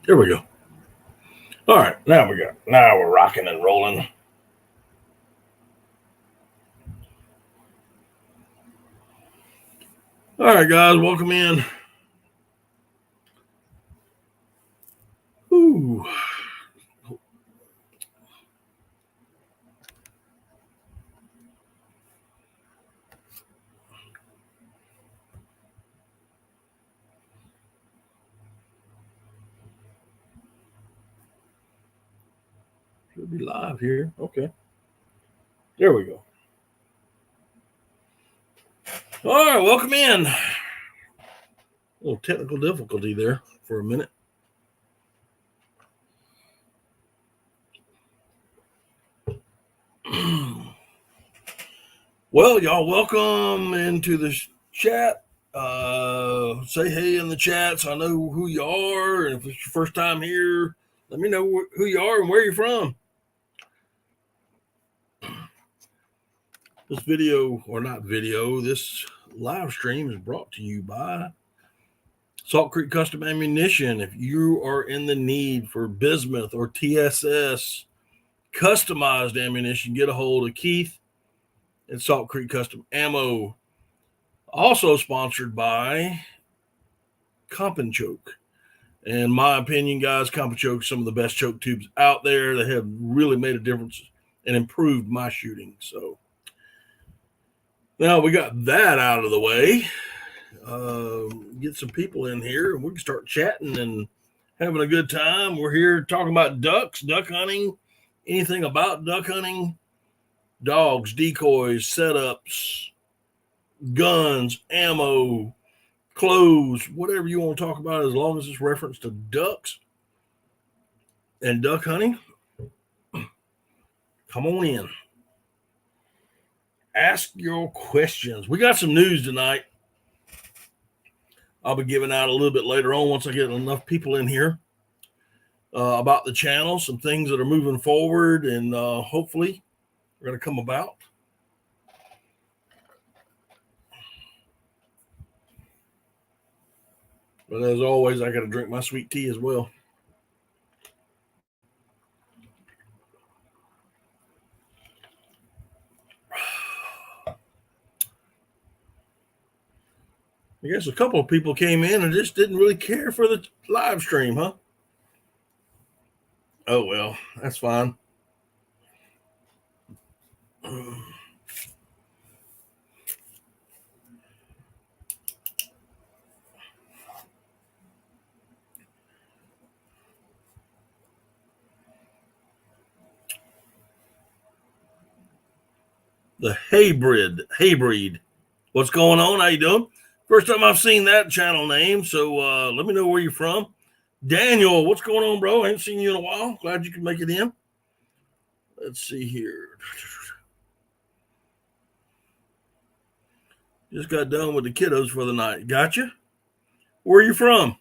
Here we go. All right, now we're rocking and rolling. All right, guys, welcome in. Ooh. Should be live here. Okay. There we go. All right, welcome in. A little technical difficulty there for a minute. Well, y'all, welcome into the chat. Say hey in the chat so I know who you are. And if it's your first time here, let me know who you are and where you're from. This video, or not video, this live stream is brought to you by Salt Creek Custom Ammunition. If you are in the need for bismuth or TSS customized ammunition, get a hold of Keith at Salt Creek Custom Ammo. Also sponsored by Comp and Choke. In my opinion, guys, Comp and Choke is some of the best choke tubes out there. They have really made a difference and improved my shooting. So now we got that out of the way. Get some people in here and we can start chatting and having a good time. We're here talking about ducks, duck hunting, anything about duck hunting, dogs, decoys, setups, guns, ammo, clothes, whatever you want to talk about, as long as it's reference to ducks and duck hunting. Come on in. Ask your questions. We got some news tonight. I'll be giving out a little bit later on once I get enough people in here about the channel, some things that are moving forward and hopefully are going to come about. But as always, I got to drink my sweet tea as well. I guess a couple of people came in and just didn't really care for the live stream, huh? Oh, well, that's fine. The Haybreed. What's going on? How you doing? First time I've seen that channel name, so let me know where you're from. Daniel, what's going on, bro? I ain't seen you in a while. Glad you can make it in. Let's see here. Just got done with the kiddos for the night. Gotcha. Where are you from?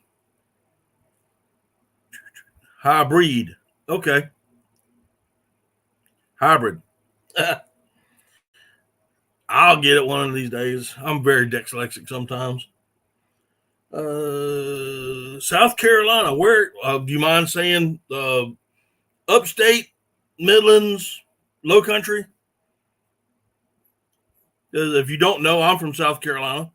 Hybrid. Okay. Hybrid. I'll get it one of these days. I'm very dyslexic sometimes. South Carolina. Where? Do you mind saying upstate, Midlands, Low Country? If you don't know, I'm from South Carolina.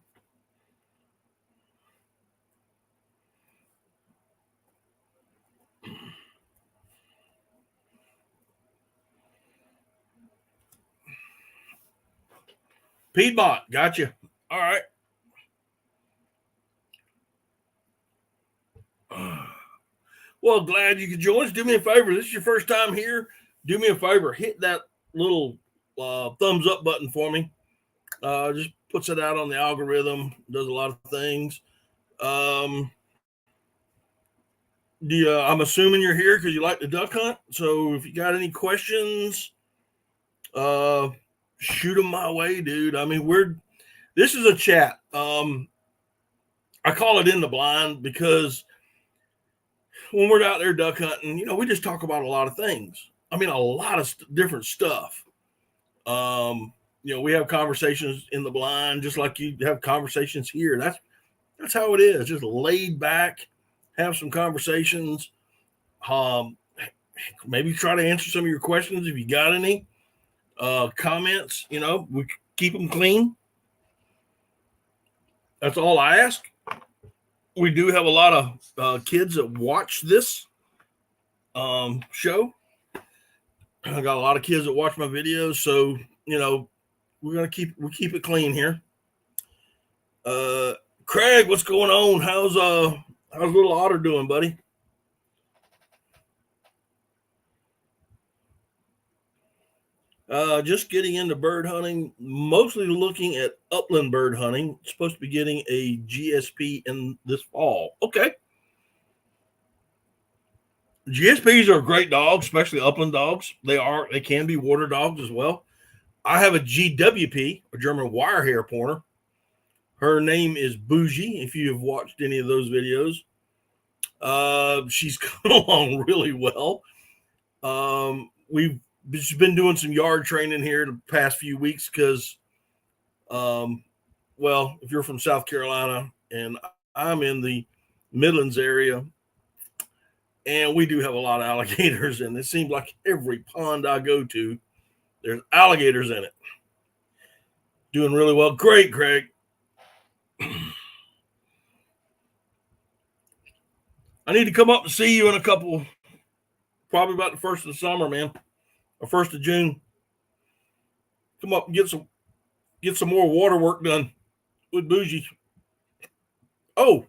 Piedmont. Gotcha. All right. Well, glad you could join us. Do me a favor. This is your first time here. Do me a favor. Hit that little thumbs up button for me. Just puts it out on the algorithm. Does a lot of things. I'm assuming you're here because you like to duck hunt. So if you got any questions, shoot them my way, dude. I mean, this is a chat. I call it in the blind because when we're out there duck hunting, we just talk about a lot of things. I mean, a lot of different stuff. We have conversations in the blind, just like you have conversations here. That's how it is. Just laid back, have some conversations. Maybe try to answer some of your questions if you got any comments. We keep them clean. That's all I ask. We do have a lot of kids that watch this show. I got a lot of kids that watch my videos, so we keep it clean here. Craig, what's going on? How's little Otter doing, buddy? Just getting into bird hunting, mostly looking at upland bird hunting. Supposed to be getting a GSP in this fall. Okay. GSPs are great dogs, especially upland dogs. They can be water dogs as well. I have a GWP, a German wire hair pointer. Her name is Bougie. If you have watched any of those videos, she's coming along really well. We've been doing some yard training here the past few weeks because, if you're from South Carolina and I'm in the Midlands area, and we do have a lot of alligators, and it seems like every pond I go to, there's alligators in it. Doing really well. Great, Craig. I need to come up and see you in a couple, probably about the 1st of the summer, man, or 1st of June. Come up and get some more water work done with Bougie. Oh,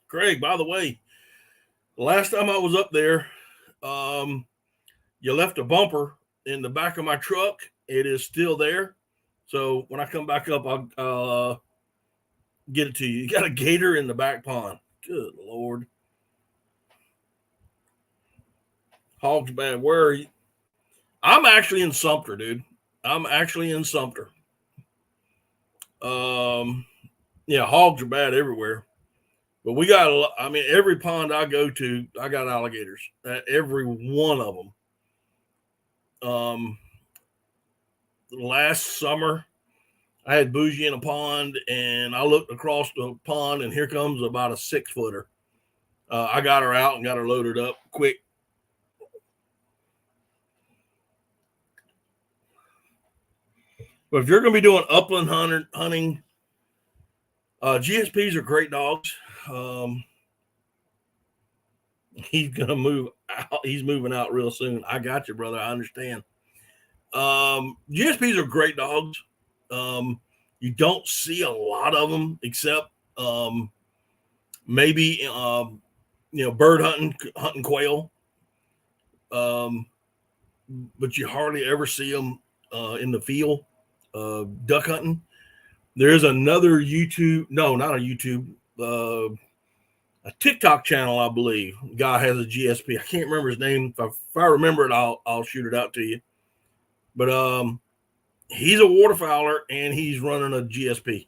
Craig, by the way, the last time I was up there, you left a bumper in the back of my truck. It is still there. So when I come back up, I'll get it to you. You got a gator in the back pond. Good Lord. Hogs bad. Where are you? I'm actually in Sumter, dude. I'm actually in Sumter. Hogs are bad everywhere. But we got every pond I go to, I got alligators. Every one of them. Last summer, I had Bougie in a pond, and I looked across the pond, and here comes about a 6-footer. I got her out and got her loaded up quick. But if you're going to be doing upland hunting, GSPs are great dogs. He's going to move out. He's moving out real soon. I got you, brother. I understand. GSPs are great dogs. You don't see a lot of them except maybe bird hunting quail. But you hardly ever see them in the field duck hunting. There's another a TikTok channel, I believe. The guy has a GSP. I can't remember his name. If I remember it, I'll shoot it out to you. But he's a waterfowler and he's running a GSP.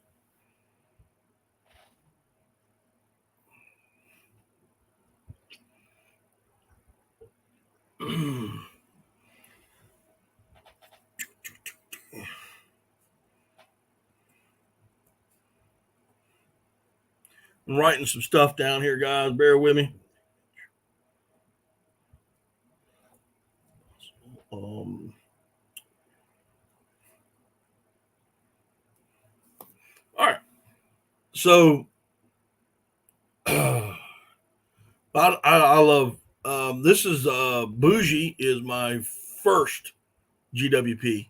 I'm writing some stuff down here, guys. Bear with me. All right. So I love this is Bougie is my first GWP.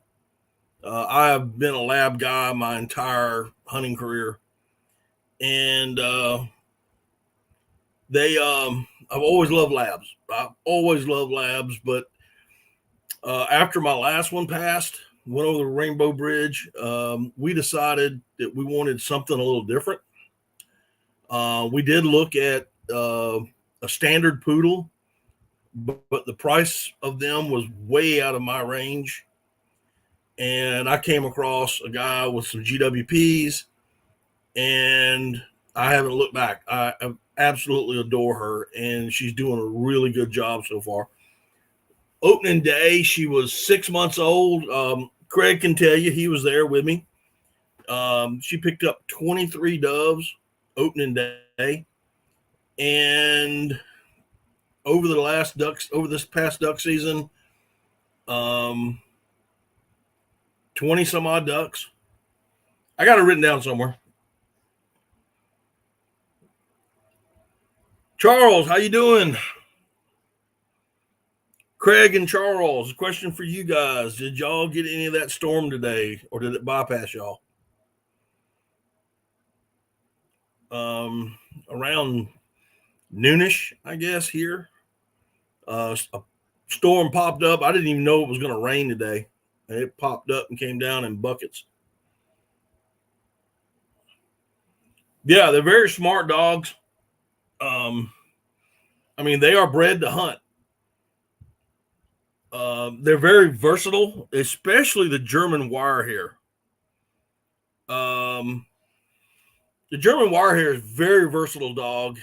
I have been a lab guy my entire hunting career, and I've always loved labs. But after my last one passed, went over the Rainbow Bridge, we decided that we wanted something a little different. We did look at a standard poodle, but the price of them was way out of my range. And I came across a guy with some GWPs, and I haven't looked back. I absolutely adore her, and she's doing a really good job so far. Opening day, she was 6 months old. Craig can tell you, he was there with me. She picked up 23 doves opening day. And over this past duck season, 20 some odd ducks. I got it written down somewhere. Charles, how you doing? Craig and Charles, question for you guys. Did y'all get any of that storm today, or did it bypass y'all? Around noonish, I guess, here. A storm popped up. I didn't even know it was going to rain today. It popped up and came down in buckets. Yeah, they're very smart dogs. I mean, they are bred to hunt. They're very versatile, especially the German Wirehair. The German Wirehair is a very versatile dog.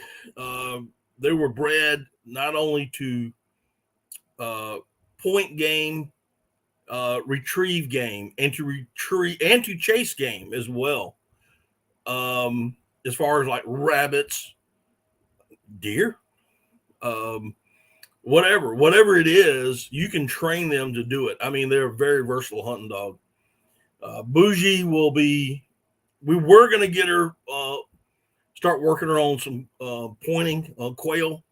They were bred not only to point game, retrieve game, and to chase game as well. As far as like rabbits, deer, whatever it is, you can train them to do it. I mean, they're a very versatile hunting dog. Bougie we were going to get her, start working her on some pointing quail.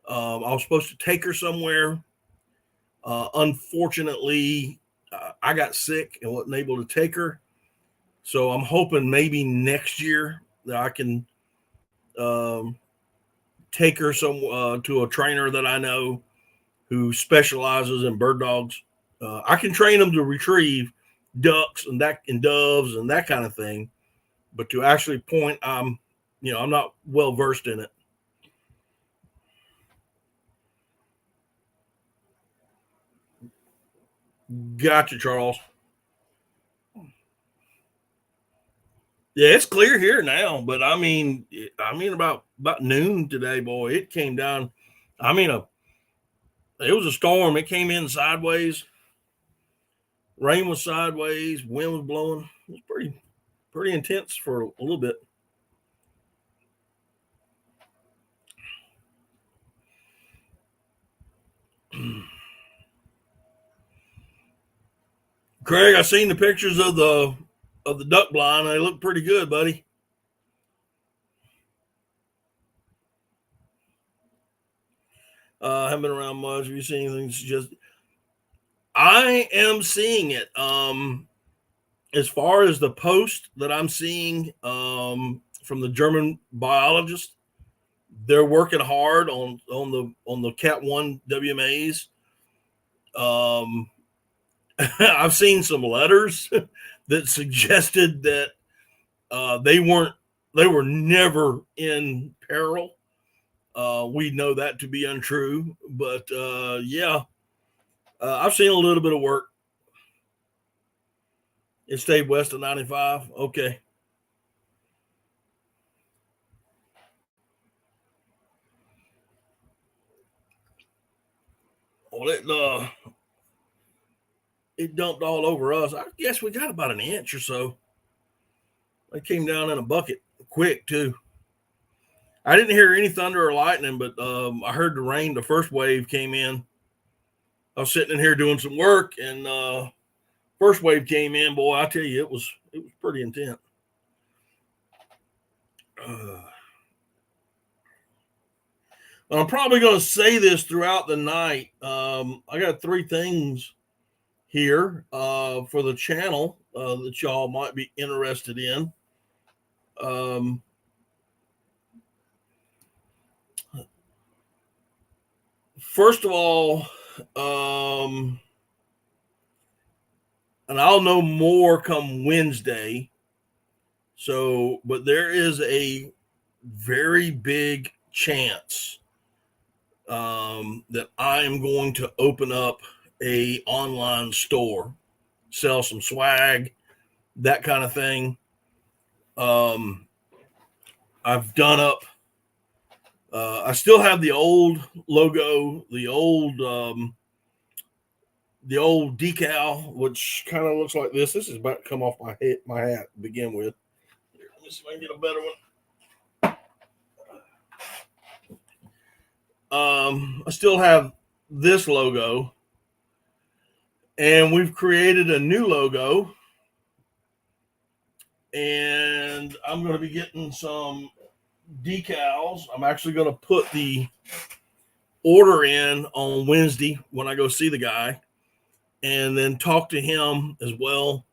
I was supposed to take her somewhere. Unfortunately, I got sick and wasn't able to take her. So I'm hoping maybe next year that I can take her to a trainer that I know who specializes in bird dogs. I can train them to retrieve ducks and doves and that kind of thing, but to actually point, I'm not well versed in it. Gotcha, Charles. Yeah, it's clear here now, but I mean about noon today, boy, it came down. I mean, it was a storm. It came in sideways. Rain was sideways. Wind was blowing. It was pretty intense for a little bit. Craig, I seen the pictures of the duck blind. They look pretty good, buddy. Haven't been around much. Have you seen anything suggest? I am seeing it. As far as the post that I'm seeing from the German biologist, they're working hard on the Cat 1 WMAs. I've seen some letters that suggested that they were never in peril. We know that to be untrue, but yeah, I've seen a little bit of work. It stayed west of 95. Okay. Well, it dumped all over us. I guess we got about an inch or so. It came down in a bucket quick too. I didn't hear any thunder or lightning, but I heard the rain. The first wave came in. I was sitting in here doing some work, and first wave came in. Boy, I tell you, it was pretty intense. I'm probably going to say this throughout the night. I got 3 things here for the channel that y'all might be interested in. First of all, and I'll know more come Wednesday. So, but there is a very big chance that I am going to open up a online store, sell some swag, that kind of thing. I've done up. I still have the old logo, the old decal, which kind of looks like this. This is about to come off my hat to begin with. Here, let me see if I can get a better one. I still have this logo, and we've created a new logo, and I'm going to be getting some decals. I'm actually going to put the order in on Wednesday when I go see the guy, and then talk to him as well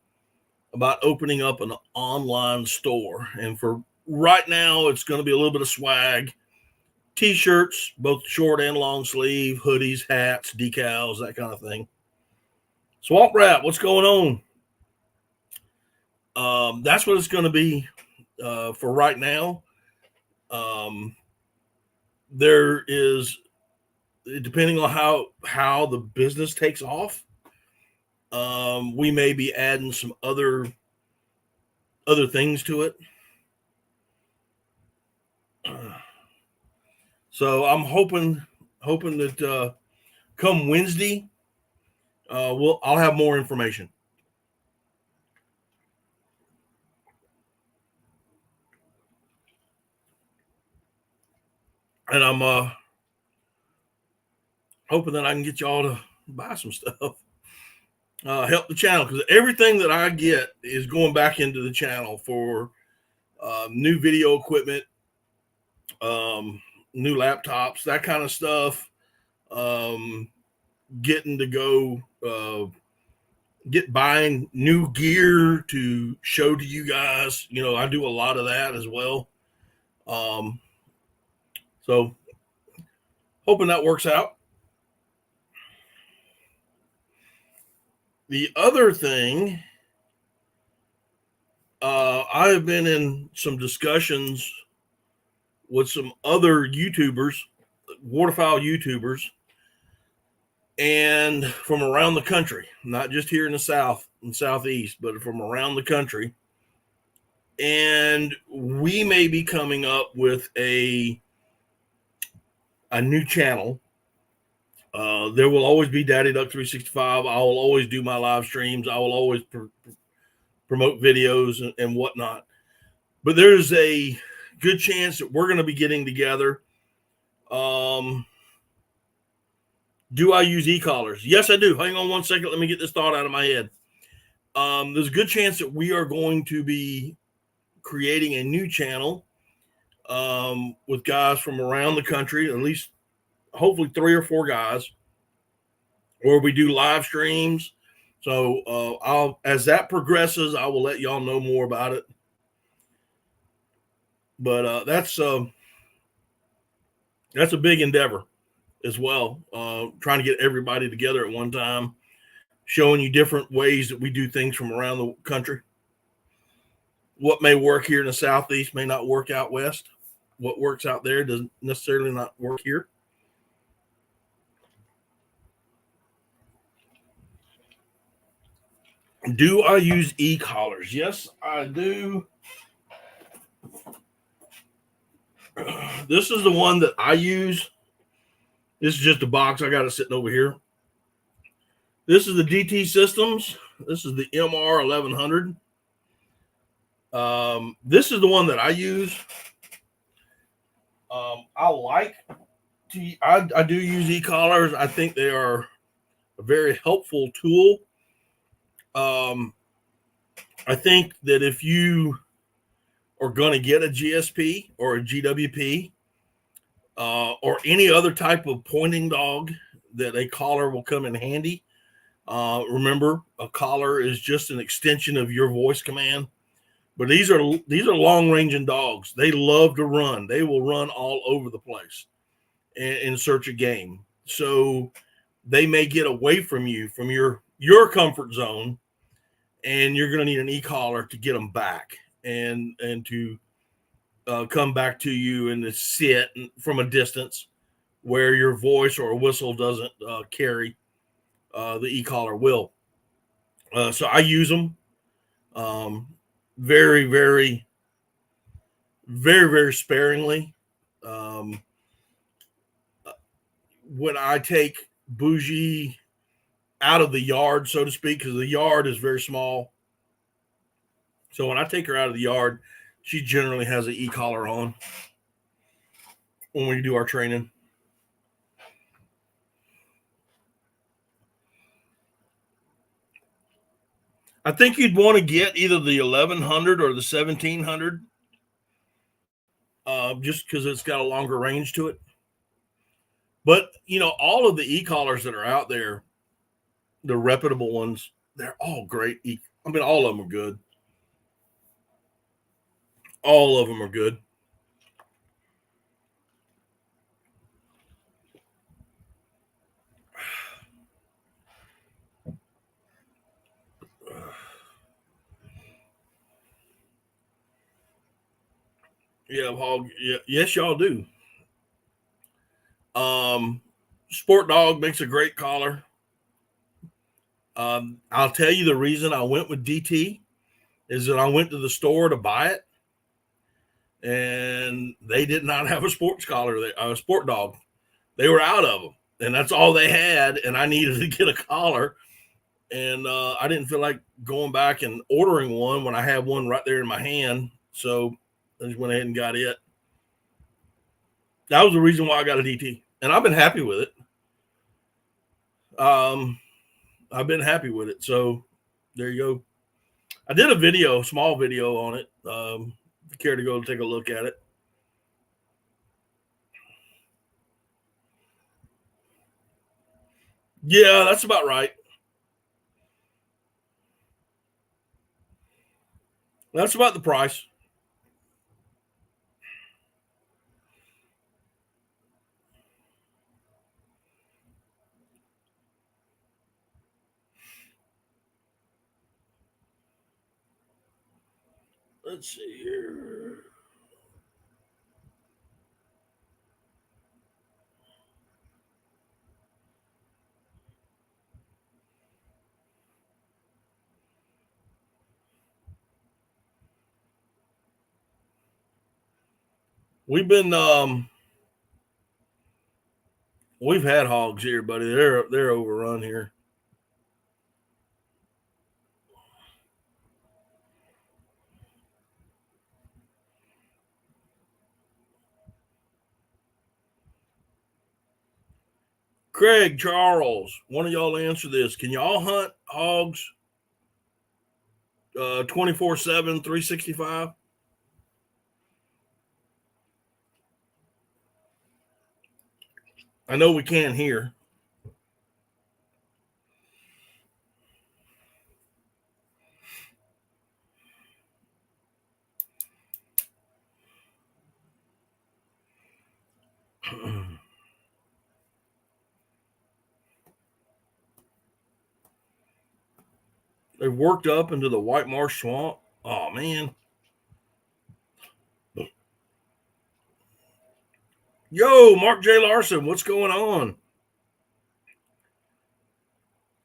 about opening up an online store. And for right now, it's going to be a little bit of swag, t-shirts, both short and long sleeve, hoodies, hats, decals, that kind of thing. Swamp Rat, what's going on? That's what it's going to be for right now. There is, depending on how the business takes off, we may be adding some other things to it. So I'm hoping that come Wednesday, I'll have more information. And I'm hoping that I can get y'all to buy some stuff, help the channel, because everything that I get is going back into the channel for new video equipment, new laptops, that kind of stuff. Getting to go buying new gear to show to you guys. I do a lot of that as well. So hoping that works out. The other thing, I have been in some discussions with some other YouTubers, waterfowl YouTubers, and from around the country, not just here in the South and Southeast, but from around the country. And we may be coming up with a new channel. There will always be Daddy Duck 365. I will always do my live streams. I will always promote videos and whatnot. But there's a good chance that we're going to be getting together. Do I use e-collars? Yes, I do. Hang on one second. Let me get this thought out of my head. There's a good chance that we are going to be creating a new channel with guys from around the country, at least hopefully 3 or 4 guys, where we do live streams. So as that progresses, I will let y'all know more about it. But that's a big endeavor as well. Trying to get everybody together at one time, showing you different ways that we do things from around the country. What may work here in the Southeast may not work out West. What works out there doesn't necessarily not work here. Do I use e-collars? Yes, I do. This is the one that I use. This is just a box. I got it sitting over here. This is the DT Systems. This is the MR 1100. This is the one that I use. I do use e-collars. I think they are a very helpful tool. I think that if you are going to get a GSP or a GWP or any other type of pointing dog, that a collar will come in handy. Remember, a collar is just an extension of your voice command. But these are long-ranging dogs. They love to run. They will run all over the place in search of game. So they may get away from you, from your comfort zone, and you're going to need an e-collar to get them back and to come back to you and to sit from a distance where your voice or a whistle doesn't carry. The e-collar will. So I use them very, very, very, very sparingly. When I take Bougie out of the yard, so to speak, because the yard is very small. So when I take her out of the yard, she generally has an e-collar on when we do our training. I think you'd want to get either the 1100 or the 1700, just because it's got a longer range to it. But all of the e-collars that are out there, the reputable ones, they're all great. I mean, all of them are good. All of them are good. Yeah, hog. Yeah, yes, y'all do. Sport Dog makes a great collar. I'll tell you the reason I went with DT is that I went to the store to buy it, and they did not have a sports collar, a Sport Dog. They were out of them, and that's all they had. And I needed to get a collar, and I didn't feel like going back and ordering one when I had one right there in my hand. So I just went ahead and got it. That was the reason why I got a DT, and I've been happy with it. I've been happy with it. So there you go. I did a small video on it. If you care to go take a look at it. Yeah, that's about right. That's about the price. Let's see here. We've had hogs here, buddy. They're overrun here. Craig, Charles, one of y'all answer this. Can y'all hunt hogs 24/7, 365? I know we can here. They've worked up into the White Marsh Swamp. Oh, man. Yo, Mark J. Larson, what's going on?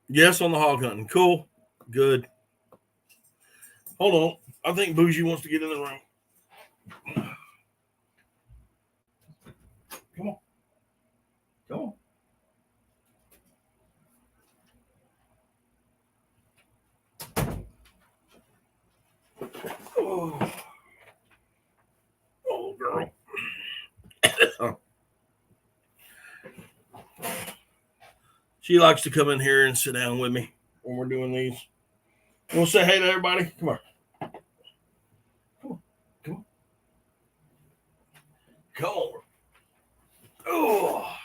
Yes, on the hog hunting. Cool. Good. Hold on. I think Bougie wants to get in the room. Come on. Come on. Oh, oh girl. She likes to come in here and sit down with me when we're doing these. You want to say hey to everybody? Come on. Come on. Come on. Come on. Oh.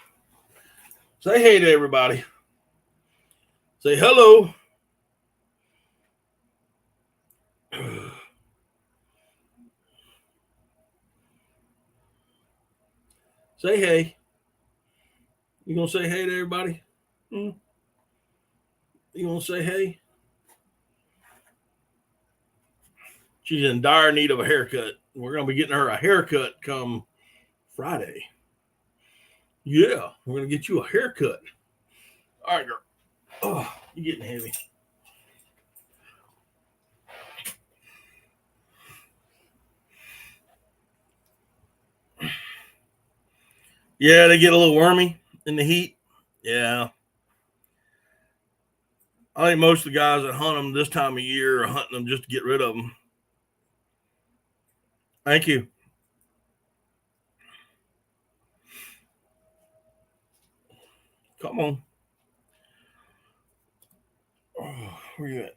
Say hey to everybody. Say hello. Say hey. You gonna say hey to everybody? Hmm? You gonna say hey? She's in dire need of a haircut. We're gonna be getting her a haircut come Friday. Yeah, we're gonna get you a haircut. All right, girl. Oh, you're getting heavy. Yeah, they get a little wormy in the heat. Yeah. I think most of the guys that hunt them this time of year are hunting them just to get rid of them. Thank you. Come on. Oh, where you at?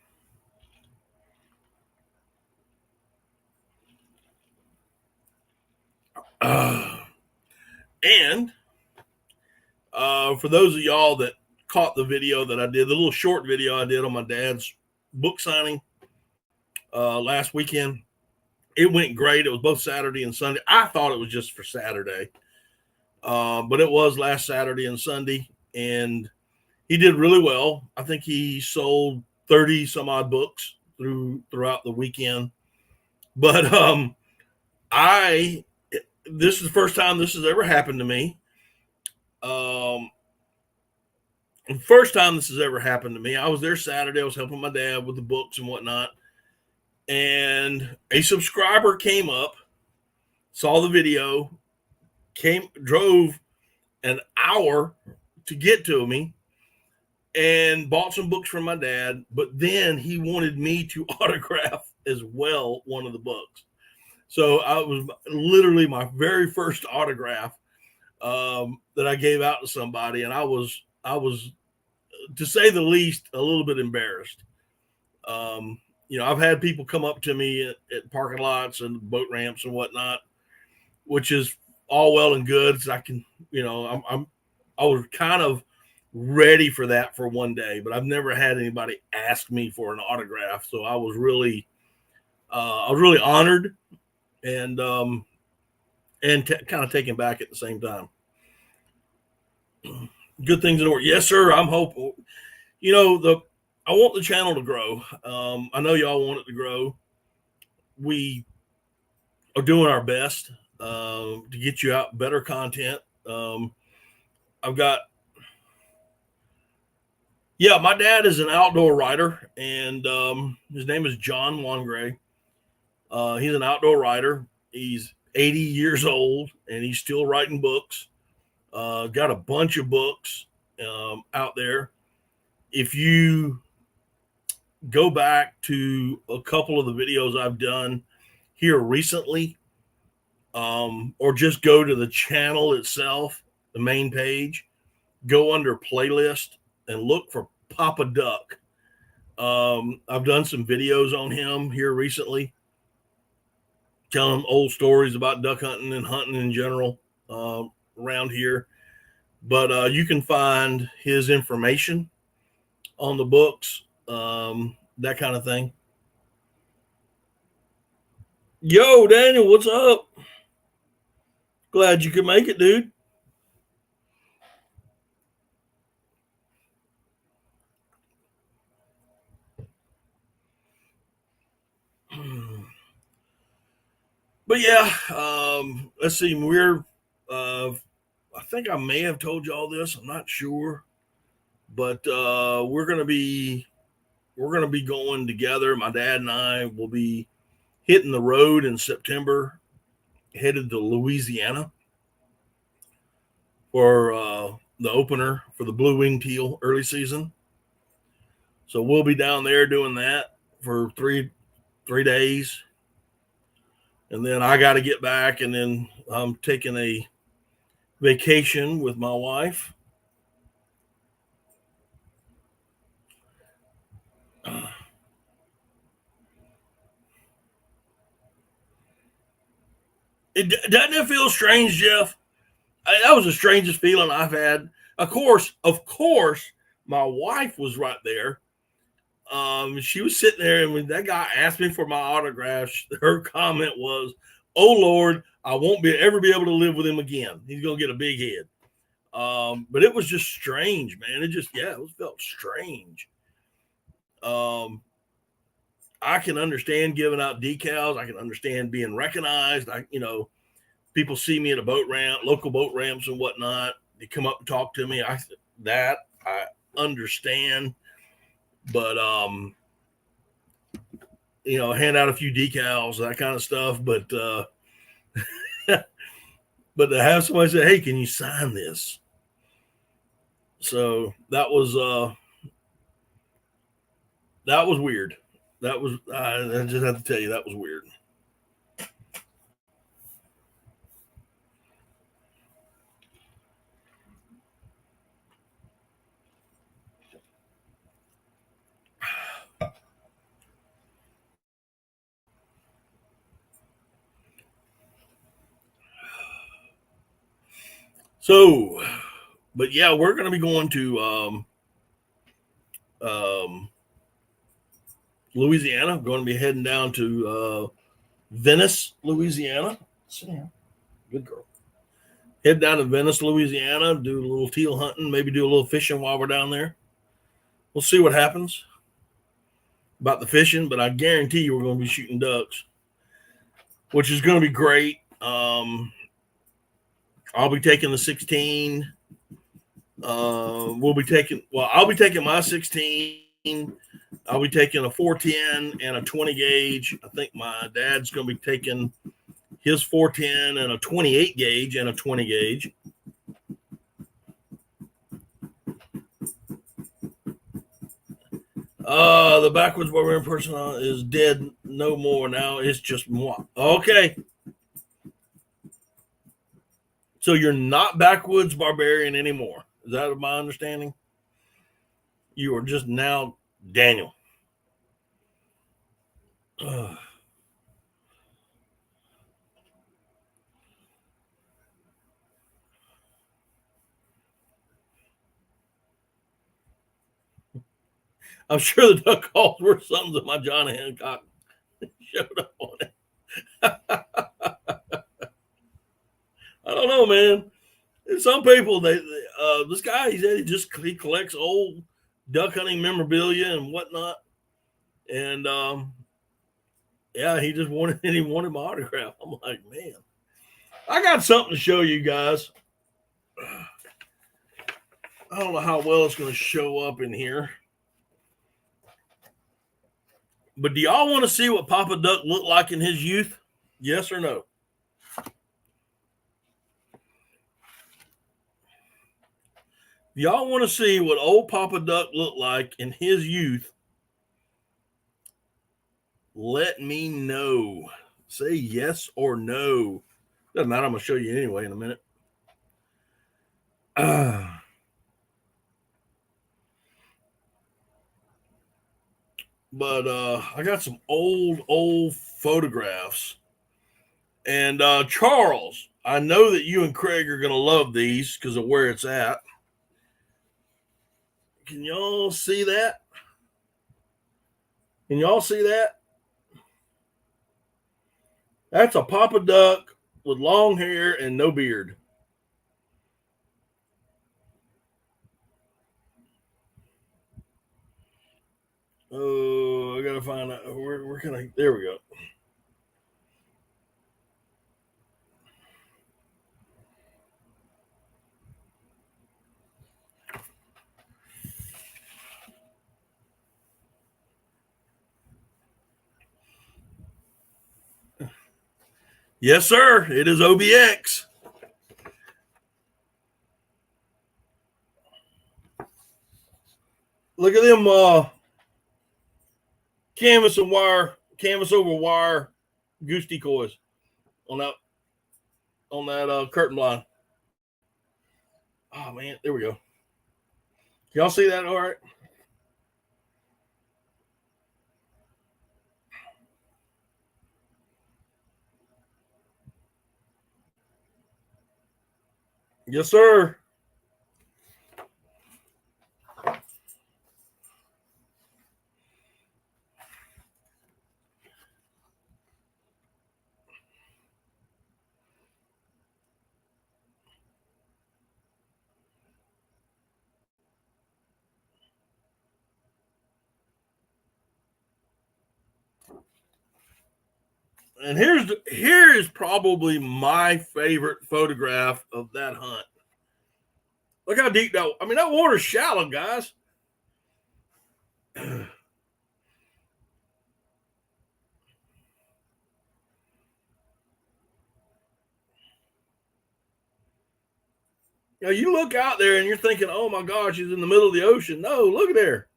And for those of y'all that caught the video that I did, the little short video I did on my dad's book signing last weekend, it went great. It was both Saturday and Sunday. I thought it was just for Saturday, but it was last Saturday and Sunday, and he did really well. I think he sold 30 some odd books throughout the weekend. But this is the first time this has ever happened to me. First time this has ever happened to me. I was there Saturday. I was helping my dad with the books and whatnot. And a subscriber came up, saw the video, drove an hour to get to me, and bought some books from my dad. But then he wanted me to autograph as well one of the books. So I was literally my very first autograph that I gave out to somebody, and I was, to say the least, a little bit embarrassed. I've had people come up to me at parking lots and boat ramps and whatnot, which is all well and good. So I can, I was kind of ready for that for one day, but I've never had anybody ask me for an autograph. So I was really honored and kind of taken back at the same time. Good things in order. Yes, sir. I'm hopeful. I want the channel to grow. I know y'all want it to grow. We are doing our best to get you out better content. My dad is an outdoor writer, and his name is John Wangray. He's an outdoor writer. He's 80 years old, and he's still writing books. Got a bunch of books out there. If you go back to a couple of the videos I've done here recently, or just go to the channel itself, the main page, go under playlist and look for Papa Duck. I've done some videos on him here recently, telling old stories about duck hunting and hunting in general around here. But you can find his information on the books, that kind of thing. Yo, Daniel, what's up? Glad you could make it, dude. But yeah, let's see. I think I may have told you all this. I'm not sure, but we're gonna be going together. My dad and I will be hitting the road in September, headed to Louisiana for the opener for the blue wing teal early season. So we'll be down there doing that for three days, and then I got to get back, and then I'm taking a vacation with my wife. Doesn't it feel strange, Jeff? That was the strangest feeling I've had. Of course, my wife was right there. She was sitting there, and when that guy asked me for my autograph, her comment was, "Oh Lord, I won't ever be able to live with him again. He's gonna get a big head." But it was just strange, man. It felt strange. I can understand giving out decals. I can understand being recognized. People see me at a boat ramp, local boat ramps and whatnot. They come up and talk to me. I understand, but hand out a few decals, that kind of stuff. But but to have somebody say, "Hey, can you sign this?" So that was weird. I just have to tell you, that was weird. So, but yeah, we're going to be going to Louisiana. We're going to be heading down to Venice, Louisiana. Sit down. Good girl. Head down to Venice, Louisiana, do a little teal hunting, maybe do a little fishing while we're down there. We'll see what happens about the fishing, but I guarantee you we're going to be shooting ducks, which is going to be great. I'll be taking the 16. I'll be taking my 16. I'll be taking a 410 and a 20 gauge. I think my dad's going to be taking his 410 and a 28 gauge and a 20 gauge. The Backwoods Barbarian person is dead no more now. It's just moi. Okay. So you're not Backwoods Barbarian anymore. Is that my understanding? You are just now Daniel. I'm sure the duck calls were something that my John Hancock showed up on it. I don't know, man. Some people, this guy, he said he collects old duck hunting memorabilia and whatnot, and yeah, he just wanted my autograph. I'm like, man, I got something to show you guys. I don't know how well it's going to show up in here, but do y'all want to see what Papa Duck looked like in his youth? Yes or no? Y'all want to see what old Papa Duck looked like in his youth? Let me know. Say yes or no. Doesn't matter. I'm going to show you anyway in a minute. But I got some old photographs. And Charles, I know that you and Craig are going to love these because of where it's at. Can y'all see that? Can y'all see that? That's a Papa Duck with long hair and no beard. Oh, I gotta find out. Where can I? There we go. Yes, sir. It is OBX. Look at them canvas over wire goose decoys on that curtain blind. Oh man, there we go. Y'all see that? All right. Yes, sir. And here is probably my favorite photograph of that hunt. Look how deep that. I mean, that water's shallow, guys. You know, you look out there and you're thinking, "Oh my gosh, he's in the middle of the ocean." No, look at there.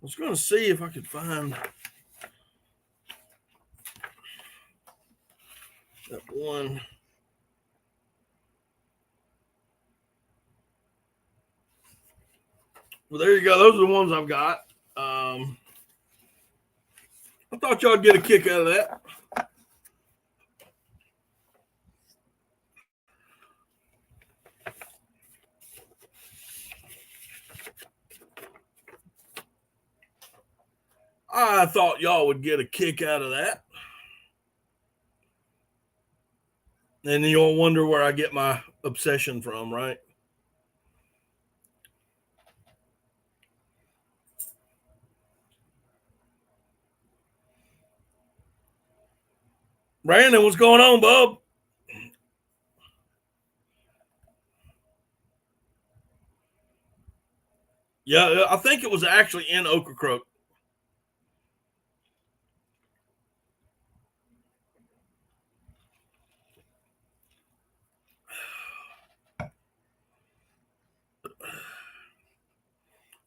I was going to see if I could find that one. Well, there you go. Those are the ones I've got. I thought y'all would get a kick out of that. I thought y'all would get a kick out of that. And you'll wonder where I get my obsession from, right? Brandon, what's going on, bub? Yeah, I think it was actually in Ocracoke.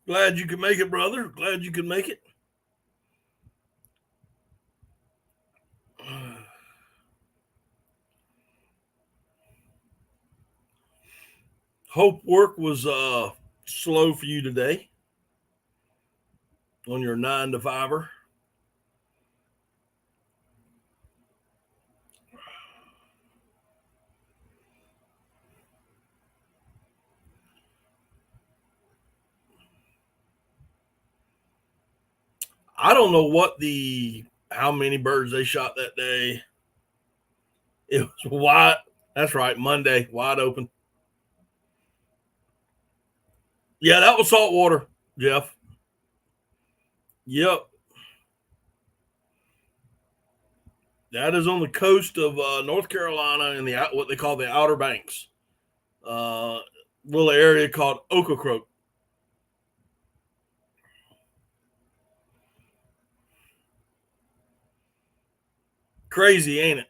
Glad you could make it, brother. Glad you could make it. Hope work was slow for you today on your 9 to 5er. I don't know how many birds they shot that day. It was wide. That's right, Monday, wide open. Yeah, that was saltwater, Jeff. Yep. That is on the coast of North Carolina in the what they call the Outer Banks. Little area called Ocracoke. Crazy, ain't it?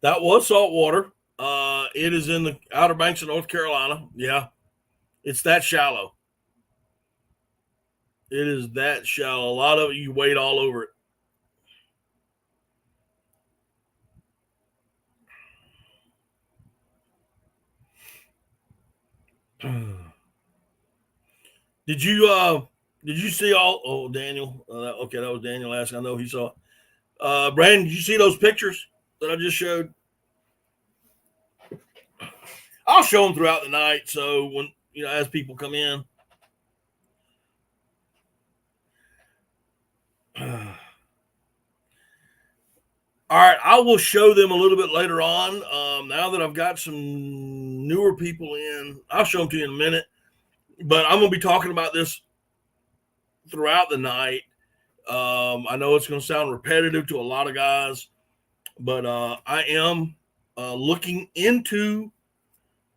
That was saltwater. It is in the Outer Banks of North Carolina. Yeah, it's that shallow. It is that shallow. A lot of it, you wade all over it. Did you see all? Oh, Daniel. Okay, that was Daniel asking. I know he saw. Brandon, did you see those pictures that I just showed? I'll show them throughout the night. So when as people come in. All right, I will show them a little bit later on. Now that I've got some newer people in, I'll show them to you in a minute. But I'm going to be talking about this throughout the night. I know it's going to sound repetitive to a lot of guys, but I am looking into,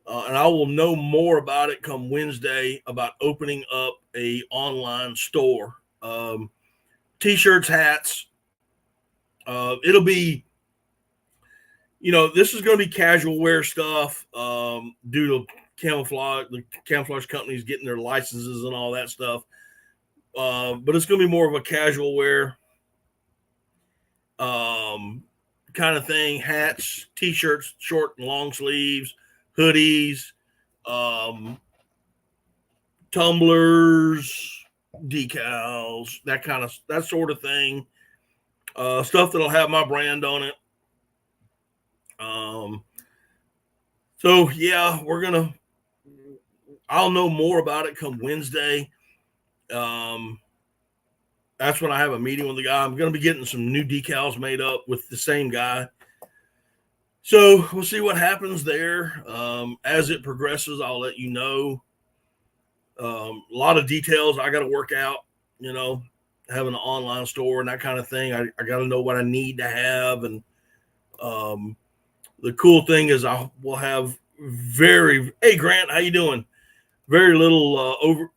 and I will know more about it come Wednesday, about opening up a online store. T-shirts, hats. It'll be, this is going to be casual wear stuff due to the camouflage companies getting their licenses and all that stuff. But it's going to be more of a casual wear kind of thing. Hats, T-shirts, short and long sleeves, hoodies, tumblers, decals, that sort of thing. Stuff that'll have my brand on it. So yeah, I'll know more about it come Wednesday. That's when I have a meeting with the guy. I'm going to be getting some new decals made up with the same guy. So we'll see what happens there. As it progresses, I'll let you know. A lot of details I got to work out, having an online store and that kind of thing. I got to know what I need to have. And the cool thing is I will have hey, Grant, how you doing? Very little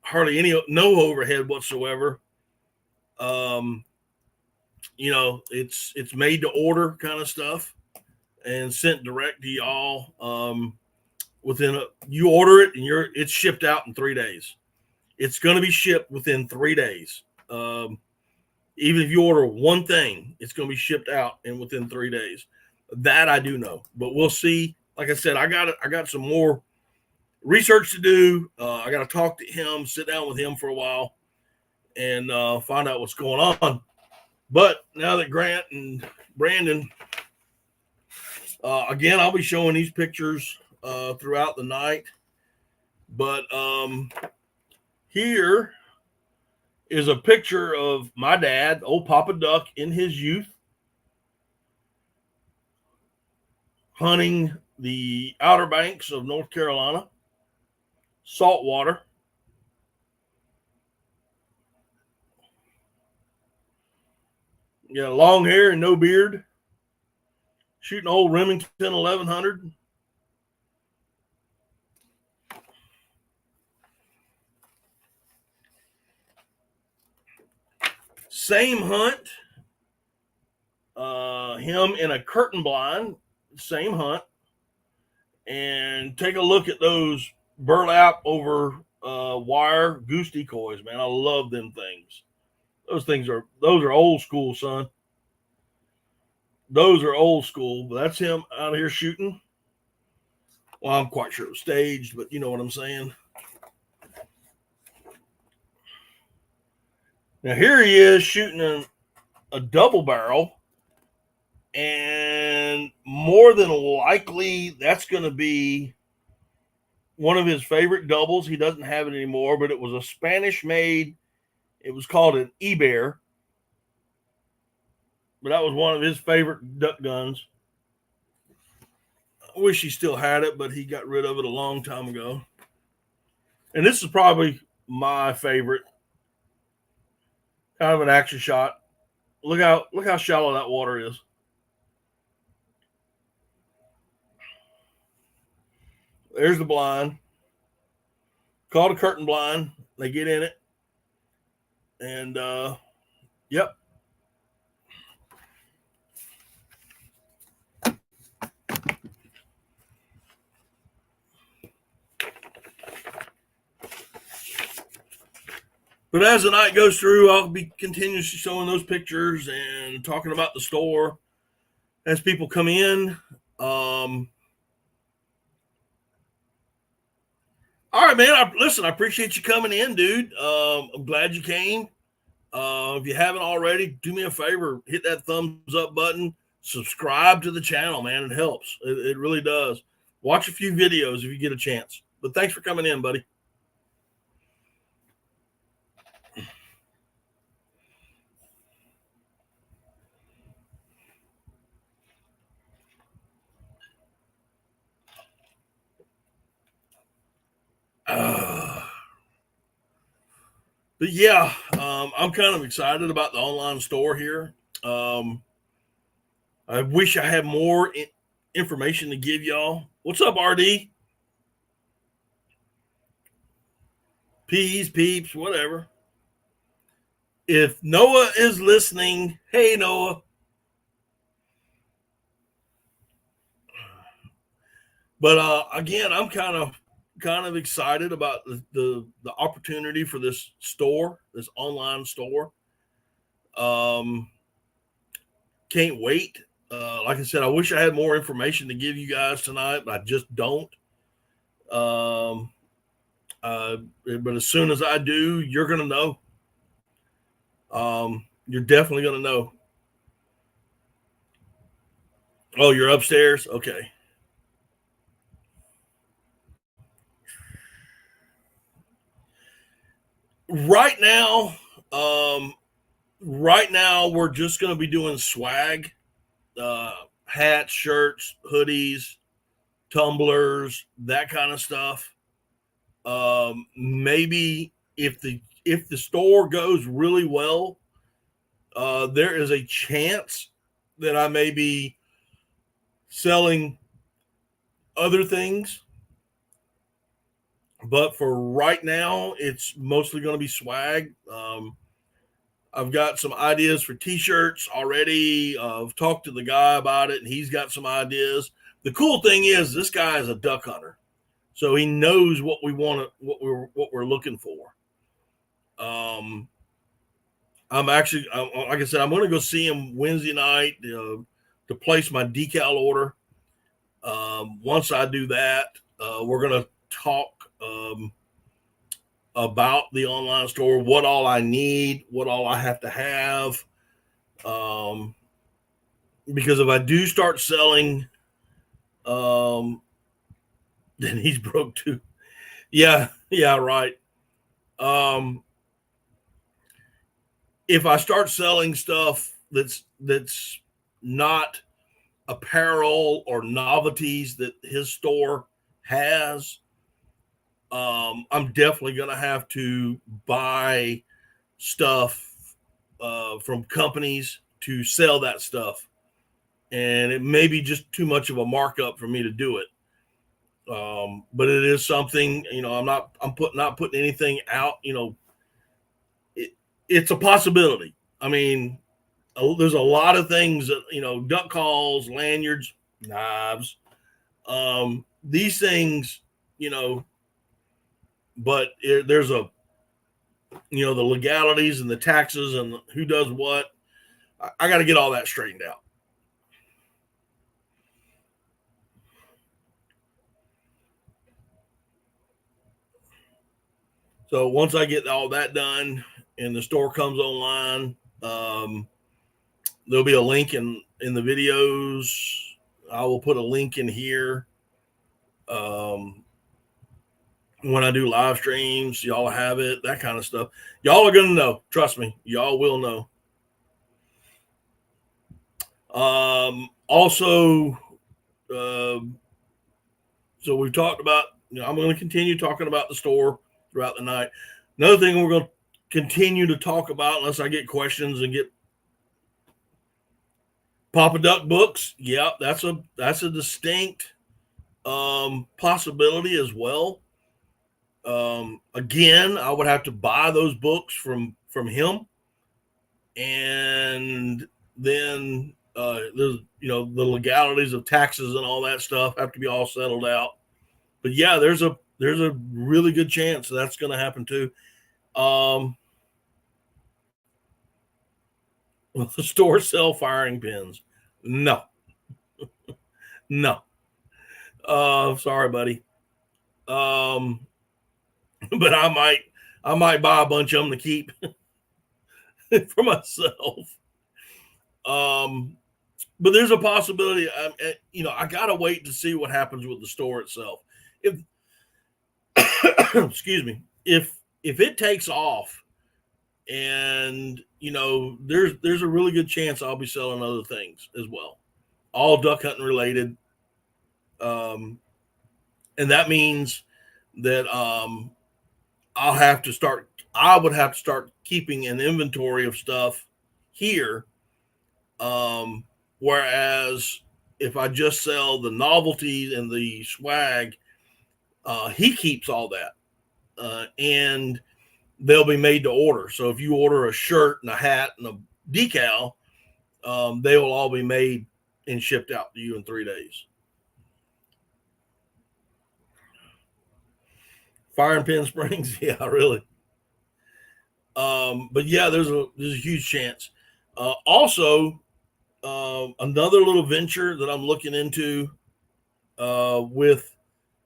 hardly no overhead whatsoever. It's made to order kind of stuff and sent direct to y'all. You order it and it's shipped out in 3 days. It's going to be shipped within 3 days. Even if you order one thing, it's going to be shipped out and within 3 days. That I do know, but we'll see. Like I said, I got some more research to do. I got to talk to him, sit down with him for a while, and find out what's going on. But now that Grant and Brandon, again, I'll be showing these pictures throughout the night. But here is a picture of my dad, old Papa Duck, in his youth, hunting the Outer Banks of North Carolina, saltwater. Yeah, long hair and no beard, shooting old Remington 1100. Same hunt. Him in a curtain blind, same hunt. And take a look at those burlap over wire goose decoys, man. I love them things. Those are old school, son. Those are old school. But that's him out here shooting. Well, I'm quite sure it was staged, but you know what I'm saying. Now here he is shooting a double barrel, and more than likely that's going to be one of his favorite doubles. He doesn't have it anymore, but it was a Spanish made. It was called an E-Bear, but that was one of his favorite duck guns. I wish he still had it, but he got rid of it a long time ago. And this is probably my favorite. Kind of an action shot. Look how shallow that water is. There's the blind. Called a curtain blind. They get in it. And yep. But as the night goes through, I'll be continuously showing those pictures and talking about the store as people come in. All right, man. Listen, I appreciate you coming in, dude. I'm glad you came. If you haven't already, do me a favor, hit that thumbs up button, subscribe to the channel, man. It helps. It really does. Watch a few videos if you get a chance. But thanks for coming in, buddy. But yeah, I'm kind of excited about the online store here. I wish I had more information to give y'all. What's up, RD? Peas, peeps, whatever. If Noah is listening, hey, Noah. But again, I'm kind of excited about the opportunity for this store, this online store. Can't wait. Like I said, I wish I had more information to give you guys tonight, but I just don't. But as soon as I do, you're going to know. You're definitely going to know. Oh, you're upstairs? Okay. Right now, we're just going to be doing swag, hats, shirts, hoodies, tumblers, that kind of stuff. Maybe if the store goes really well, there is a chance that I may be selling other things. But for right now, it's mostly going to be swag. I've got some ideas for t-shirts already. I've talked to the guy about it, and he's got some ideas. The cool thing is this guy is a duck hunter, so he knows what we want, what we're looking for. I'm actually, like I said, I'm going to go see him Wednesday night to place my decal order. Once I do that, we're going to talk about the online store, what all I need, what all I have to have. Because if I do start selling, then he's broke too. Yeah, right. Um, if I start selling stuff that's not apparel or novelties that his store has, I'm definitely going to have to buy stuff from companies to sell that stuff, and it may be just too much of a markup for me to do it. But it is something, I'm not putting anything out. It's a possibility. I mean, there's a lot of things that, duck calls, lanyards, knives, these things, but there's the legalities and the taxes and who does what. I got to get all that straightened out. So once I get all that done and the store comes online, there'll be a link in the videos. I will put a link in here. When I do live streams, y'all have it, that kind of stuff. Y'all are going to know. Trust me, y'all will know. Also, so we've talked about, I'm going to continue talking about the store throughout the night. Another thing we're going to continue to talk about, unless I get questions and get Papa Duck books. Yeah, that's a distinct possibility as well. Again, I would have to buy those books from him, and then there's the legalities of taxes and all that stuff have to be all settled out. But yeah, there's a really good chance that's going to happen too. Will the store sell firing pins? No, no. Sorry, buddy. But I might buy a bunch of them to keep for myself. But there's a possibility. I gotta wait to see what happens with the store itself. If excuse me, if it takes off, and there's a really good chance I'll be selling other things as well, all duck hunting related. And that means that I would have to start keeping an inventory of stuff here. Whereas if I just sell the novelties and the swag, he keeps all that, and they'll be made to order. So if you order a shirt and a hat and a decal, they will all be made and shipped out to you in 3 days. Fire and Pin Springs, yeah, really. But yeah, there's a huge chance. Also, another little venture that I'm looking into with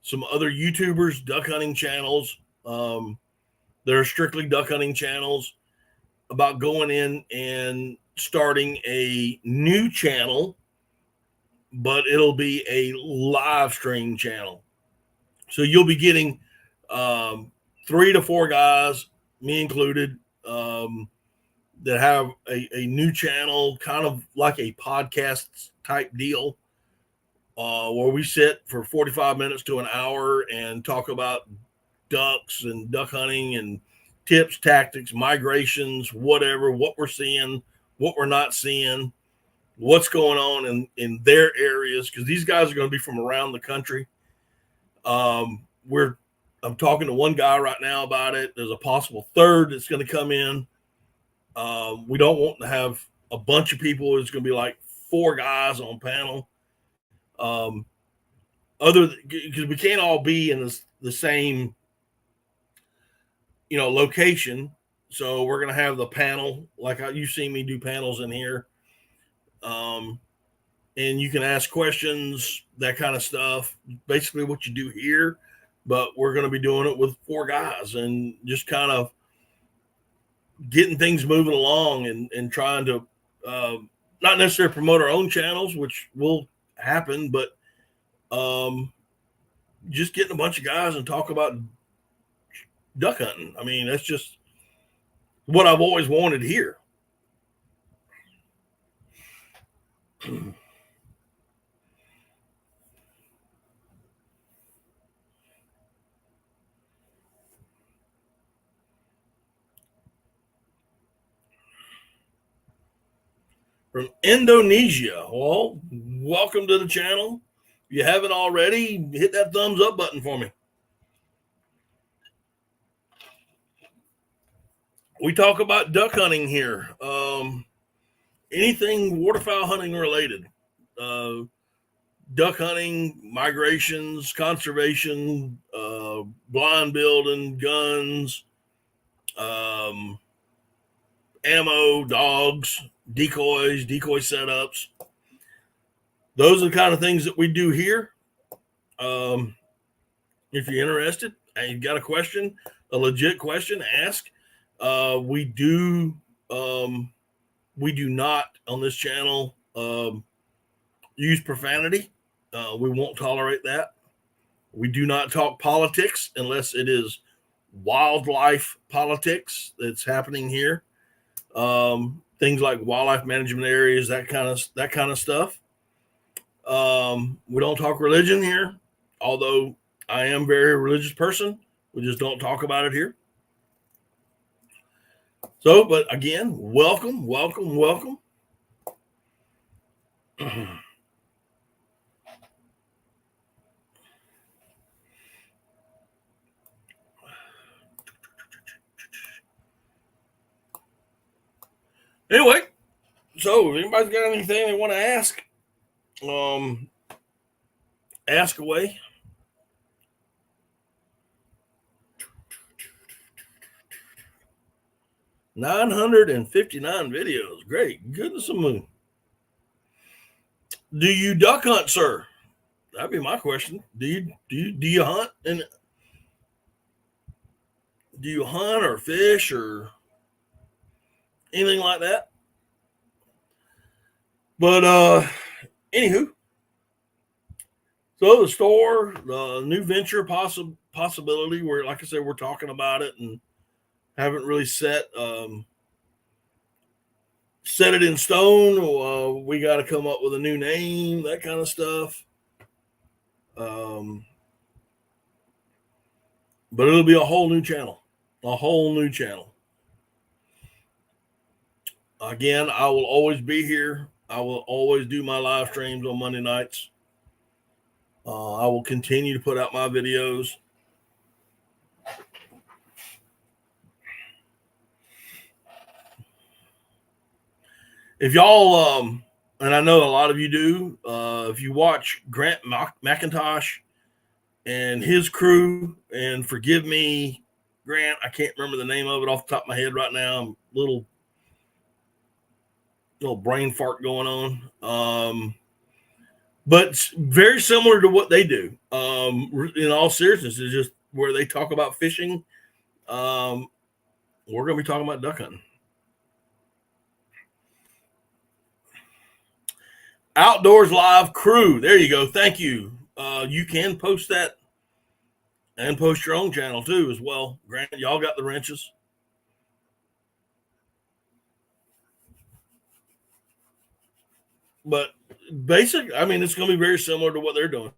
some other YouTubers, duck hunting channels. That are strictly duck hunting channels, about going in and starting a new channel, but it'll be a live stream channel. So you'll be getting 3 to 4 guys, me included, that have a new channel, kind of like a podcast type deal, where we sit for 45 minutes to an hour and talk about ducks and duck hunting and tips, tactics, migrations, whatever, what we're seeing, what we're not seeing, what's going on in their areas, because these guys are going to be from around the country. I'm talking to one guy right now about it. There's a possible third that's going to come in. We don't want to have a bunch of people. It's going to be like 4 guys on panel. Because we can't all be in the same location. So we're going to have the panel, like you see me do panels in here. And you can ask questions, that kind of stuff. Basically, what you do here, but we're going to be doing it with 4 guys and just kind of getting things moving along and trying to not necessarily promote our own channels, which will happen, but just getting a bunch of guys and talk about duck hunting. I mean, that's just what I've always wanted here. From Indonesia. Well, welcome to the channel. If you haven't already, hit that thumbs up button for me. We talk about duck hunting here. Anything waterfowl hunting related. Duck hunting, migrations, conservation, blind building, guns, ammo, dogs, decoys, decoy setups. Those are the kind of things that we do here. If you're interested and you've got a question, a legit question, ask. We do not on this channel use profanity. We won't tolerate that. We do not talk politics unless it is wildlife politics that's happening here. Things like wildlife management areas, that kind of stuff. We don't talk religion here, although I am a very religious person. We just don't talk about it here. So, but again, welcome. Anyway, so if anybody's got anything they want to ask, ask away. $959 videos. Great. Goodness of moon. Do you duck hunt, sir? That'd be my question. Do you hunt, and do you hunt or fish or anything like that? But anywho, so the store, the new venture possibility, where, like I said, we're talking about it and haven't really set it in stone. We got to come up with a new name, that kind of stuff. But it'll be a whole new channel. Again, I will always be here. I will always do my live streams on Monday nights. I will continue to put out my videos. If y'all, and I know a lot of you do, if you watch Grant McIntosh and his crew, and forgive me, Grant, I can't remember the name of it off the top of my head right now. I'm a little brain fart going on. But it's very similar to what they do. In all seriousness, it's just where they talk about fishing. We're going to be talking about duck hunting. Outdoors Live Crew. There you go. Thank you. You can post that and post your own channel too as well. Grant, y'all got the wrenches. But basically, I mean, it's going to be very similar to what they're doing.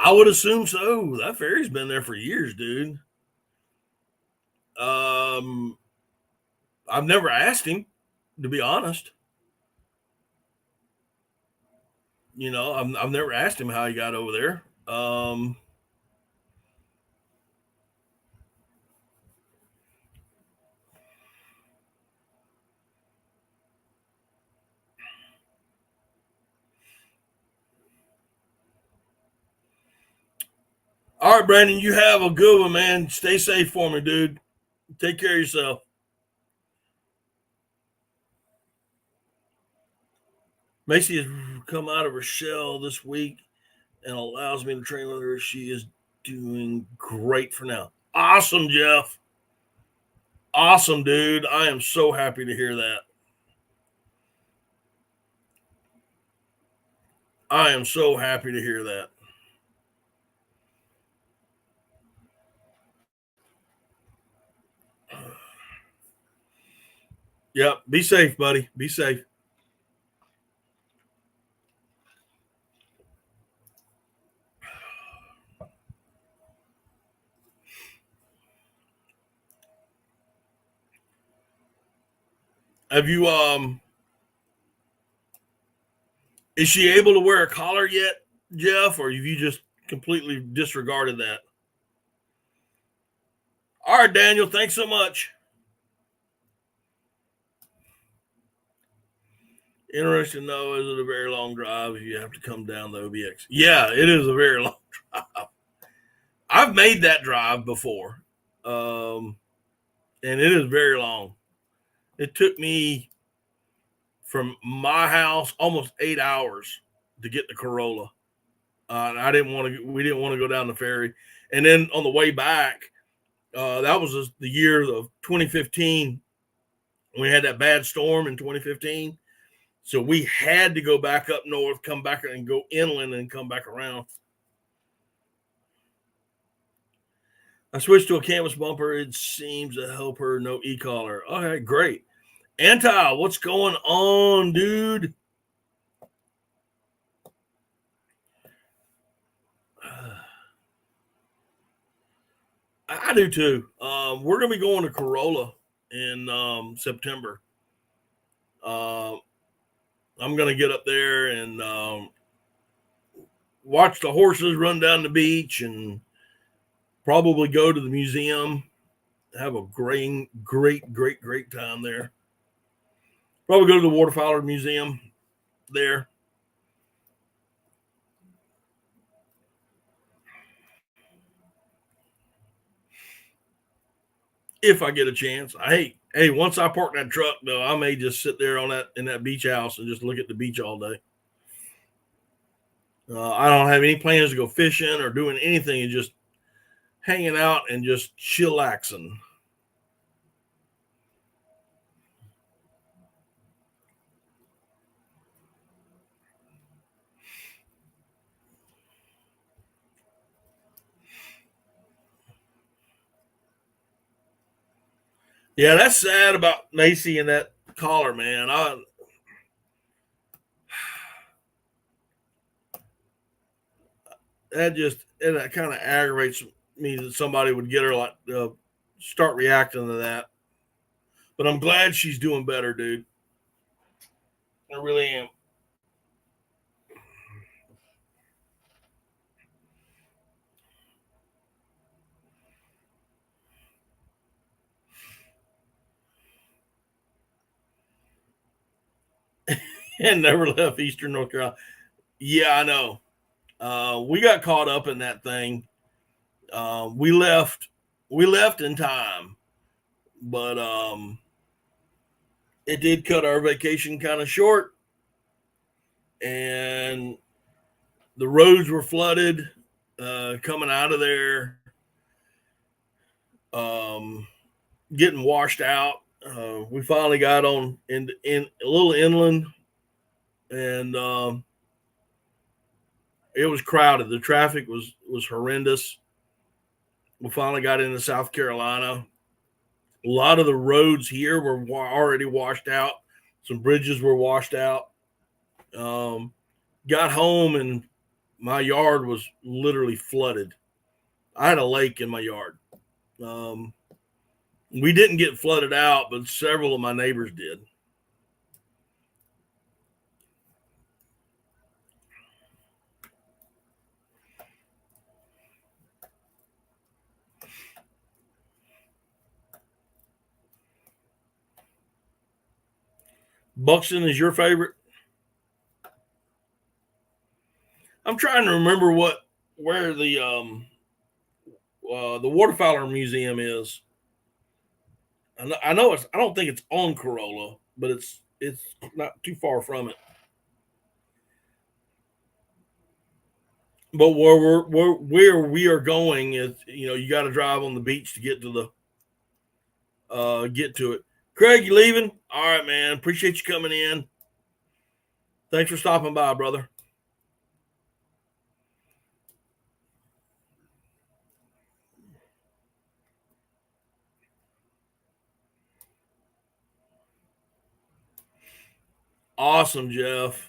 I would assume so. That ferry's been there for years, dude. I've never asked him, to be honest. I've never asked him how he got over there. All right, Brandon, you have a good one, man. Stay safe for me, dude. Take care of yourself. Macy has come out of her shell this week and allows me to train with her. She is doing great for now. Awesome, Jeff. Awesome, dude. I am so happy to hear that. I am so happy to hear that. Yep. Be safe, buddy. Be safe. Have you is she able to wear a collar yet, Jeff, or have you just completely disregarded that? All right, Daniel, thanks so much. Interesting to know, is it a very long drive if you have to come down the OBX? Yeah, it is a very long drive. I've made that drive before, and it is very long. It took me from my house almost 8 hours to get the Corolla. I didn't want to. We didn't want to go down the ferry, and then on the way back, that was the year of 2015. We had that bad storm in 2015, so we had to go back up north, come back and go inland, and come back around. I switched to a canvas bumper. It seems to help her. No e-collar. Okay, great. Anti, what's going on, dude? I do too. We're gonna be going to Corolla in September. Uh, I'm gonna get up there and watch the horses run down the beach and probably go to the museum. Have a great time there. Probably go to the Waterfowler Museum there. If I get a chance. Hey, once I park that truck though, I may just sit there on that in that beach house and just look at the beach all day. I don't have any plans to go fishing or doing anything, and just hanging out and just chillaxing. Yeah, that's sad about Macy and that collar, man. That kind of aggravates me that somebody would get her like start reacting to that. But I'm glad she's doing better, dude. I really am. And never left Eastern North Carolina. Yeah, I know. We got caught up in that thing. We left. We left in time, but it did cut our vacation kind of short, and the roads were flooded coming out of there, getting washed out. We finally got on in a little inland, and it was crowded. The traffic was horrendous. We finally got into South Carolina. A lot of the roads here were already washed out. Some bridges were washed out. Got home and my yard was literally flooded. I had a lake in my yard. Um, we didn't get flooded out, but several of my neighbors did. Buxton is your favorite? I'm trying to remember where the the Waterfowler Museum is. I know it's. I don't think it's on Corolla, but it's not too far from it. But where we are going is, you got to drive on the beach to get to it. Craig, you leaving? All right, man. Appreciate you coming in. Thanks for stopping by, brother. Awesome, Jeff.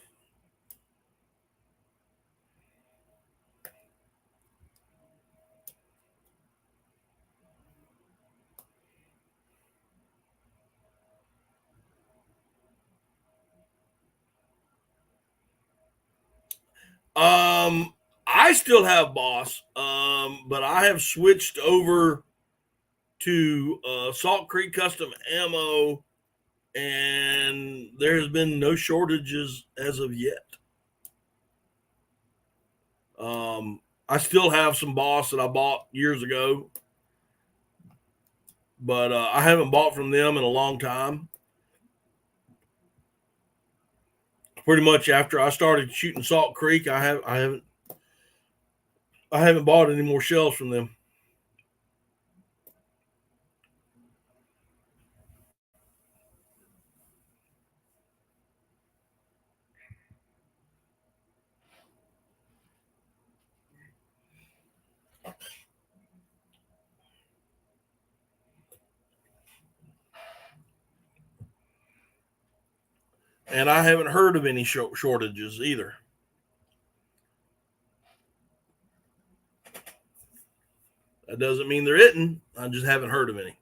I still have Boss, but I have switched over to Salt Creek Custom Ammo, and there has been no shortages as of yet. I still have some Boss that I bought years ago, but I haven't bought from them in a long time. Pretty much after I started shooting Salt Creek, I haven't bought any more shells from them. And I haven't heard of any shortages either. That doesn't mean there isn't. I just haven't heard of any.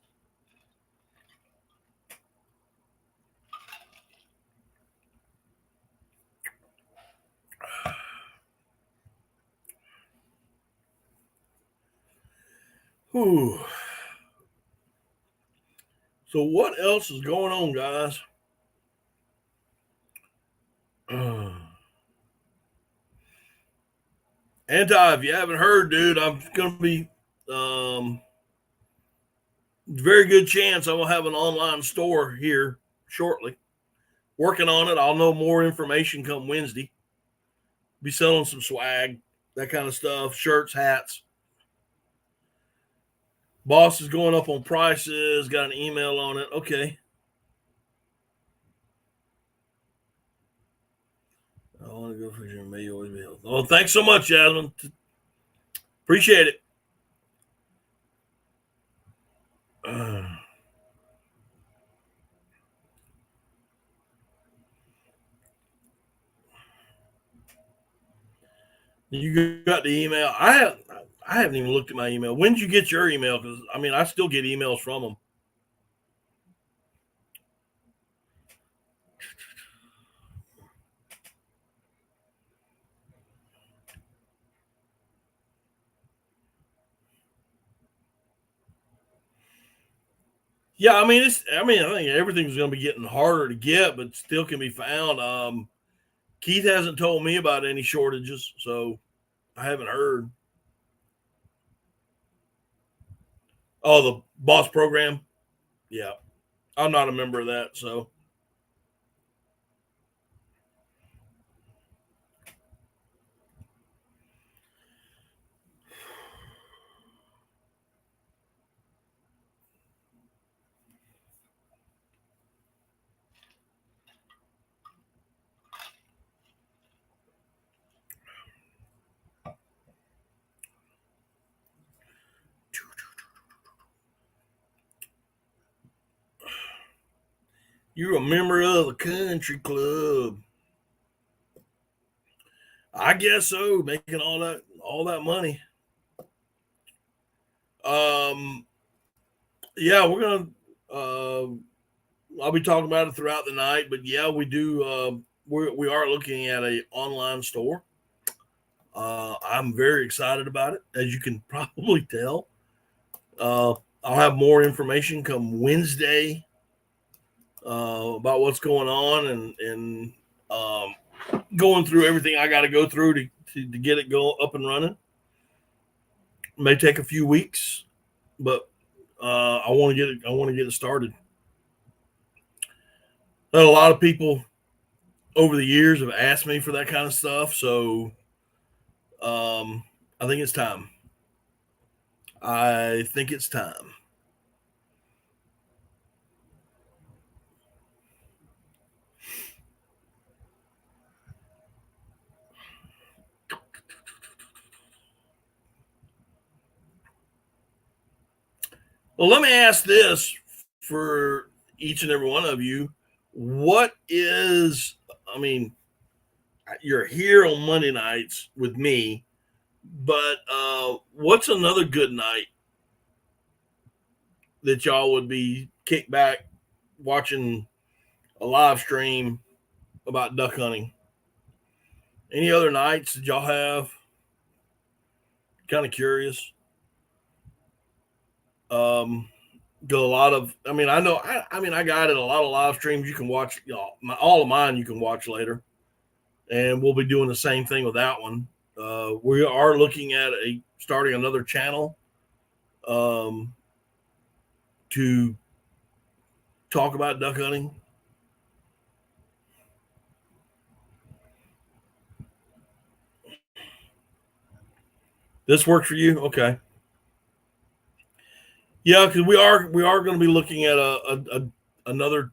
Whew. So what else is going on, guys? Anti, if you haven't heard, dude, I'm going to be very good chance I will have an online store here shortly. Working on it. I'll know more information come Wednesday. Be selling some swag, that kind of stuff, shirts, hats. Boss is going up on prices. Got an email on it. Okay. I want to go for your may always be healthy. Well, thanks so much, Jasmine. Appreciate it. You got the email. I haven't even looked at my email. When did you get your email? Because I still get emails from them. Yeah, I think everything's going to be getting harder to get, but still can be found. Keith hasn't told me about any shortages, so I haven't heard. Oh, the boss program. Yeah, I'm not a member of that, so. You're a member of a country club. I guess so. Making all that money. Um, yeah, we're gonna. I'll be talking about it throughout the night, but yeah, we do. We are looking at a online store. I'm very excited about it, as you can probably tell. I'll have more information come Wednesday about what's going on and going through everything I got to go through to get it go up and running. may take a few weeks, but I want to get it started. A lot of people over the years have asked me for that kind of stuff, so I think it's time. I think it's time. Well, let me ask this for each and every one of you. What is, I mean, you're here on Monday nights with me, but what's another good night that y'all would be kicked back watching a live stream about duck hunting? Any other nights that y'all have? Kind of curious. Go a lot of. I mean, I know. I got it. A lot of live streams you can watch. All of mine you can watch later, and we'll be doing the same thing with that one. We are looking at starting another channel to talk about duck hunting. This works for you? Okay. Yeah, because we are going to be looking at another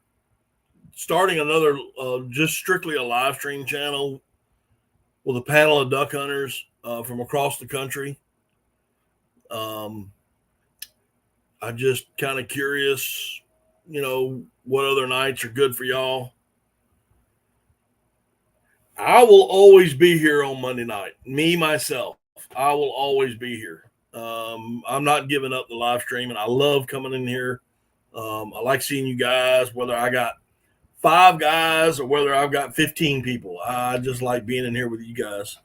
starting another just strictly a live stream channel with a panel of duck hunters from across the country. I'm just kind of curious, what other nights are good for y'all. I will always be here on Monday night. Me, myself, I will always be here. I'm not giving up the live stream, and I love coming in here. I like seeing you guys, whether I got 5 guys or whether I've got 15 people. I just like being in here with you guys.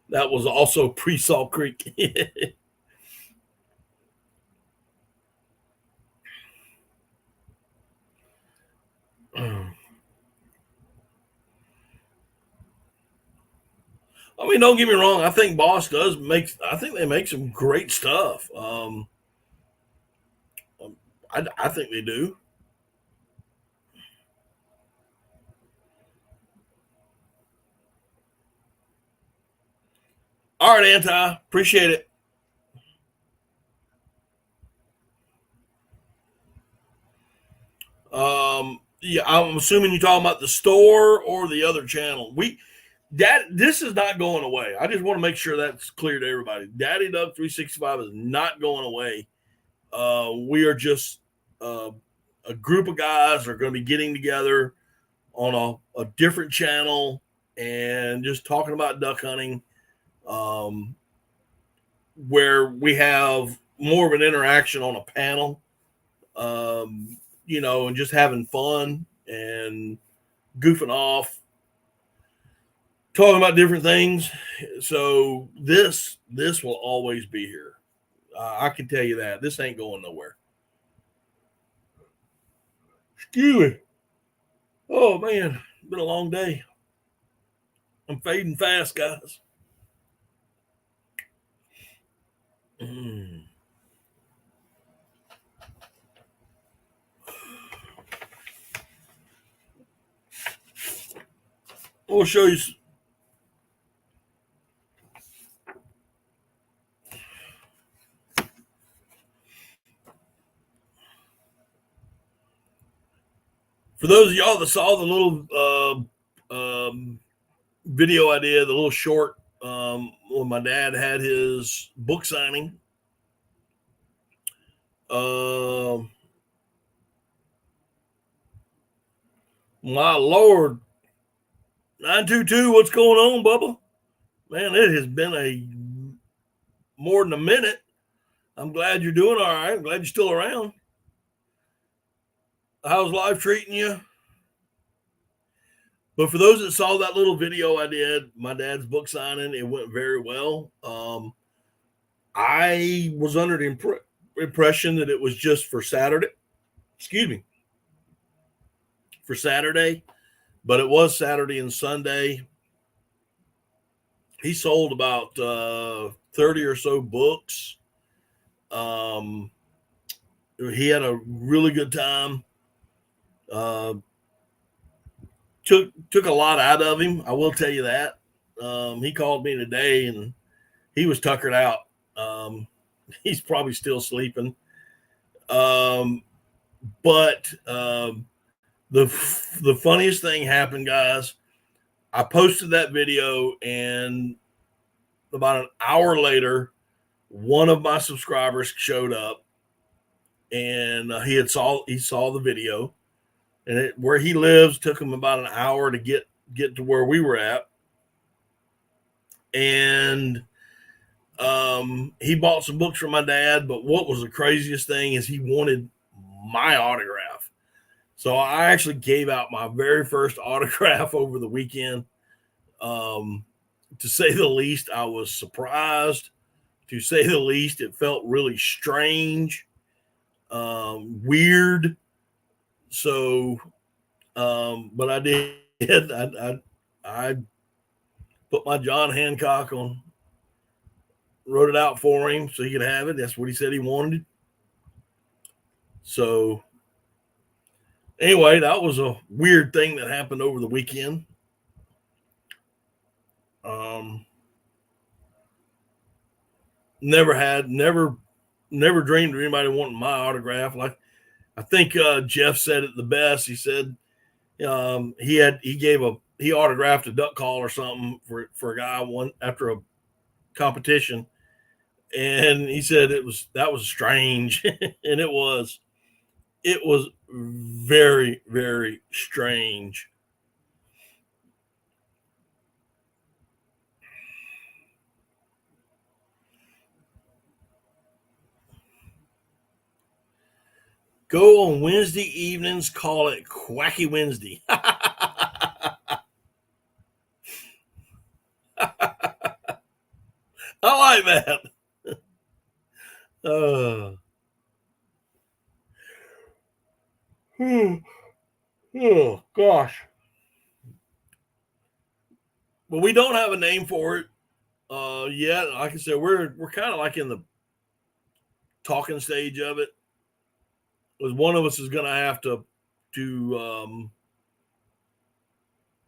That was also pre-Salt Creek. I mean, don't get me wrong. I think Boss does make. I think they make some great stuff. I think they do. All right, Anti. Appreciate it. Yeah, I'm assuming you're talking about the store or the other channel. This is not going away. I just want to make sure that's clear to everybody. Daddy Duck 365 is not going away. We are just a group of guys are going to be getting together on a different channel and just talking about duck hunting, where we have more of an interaction on a panel, and just having fun and goofing off, talking about different things. So this will always be here. I can tell you that this ain't going nowhere. Excuse me. Oh man, been a long day. I'm fading fast, guys. We'll show you. For those of y'all that saw the little video I did, the little short, when my dad had his book signing, my Lord, 922, what's going on, Bubba? Man, it has been more than a minute. I'm glad you're doing all right. I'm glad you're still around. How's life treating you? But for those that saw that little video I did, my dad's book signing, it went very well. I was under the impression that it was just for Saturday. Excuse me. For Saturday. but it was Saturday and Sunday. He sold about 30 or so books. He had a really good time. Took a lot out of him. I will tell you that. He called me today and he was tuckered out. He's probably still sleeping. But the funniest thing happened, guys. I posted that video, and about an hour later, one of my subscribers showed up, and he saw the video, and where he lives took him about an hour to get to where we were at, and he bought some books from my dad. But what was the craziest thing is he wanted my autograph. So I actually gave out my very first autograph over the weekend. To say the least, I was surprised. To say the least, it felt really strange, weird. So, but I did. I put my John Hancock on, wrote it out for him so he could have it. That's what he said he wanted. So, anyway, that was a weird thing that happened over the weekend. Never dreamed of anybody wanting my autograph. Like, I think Jeff said it the best. He said he autographed a duck call or something for a guy after a competition, and he said that was strange, and it was very, very strange. Go on Wednesday evenings, call it Quacky Wednesday. I like that. Oh gosh. But we don't have a name for it yet. Like I said, we're kind of like in the talking stage of it. Because one of us is going to have to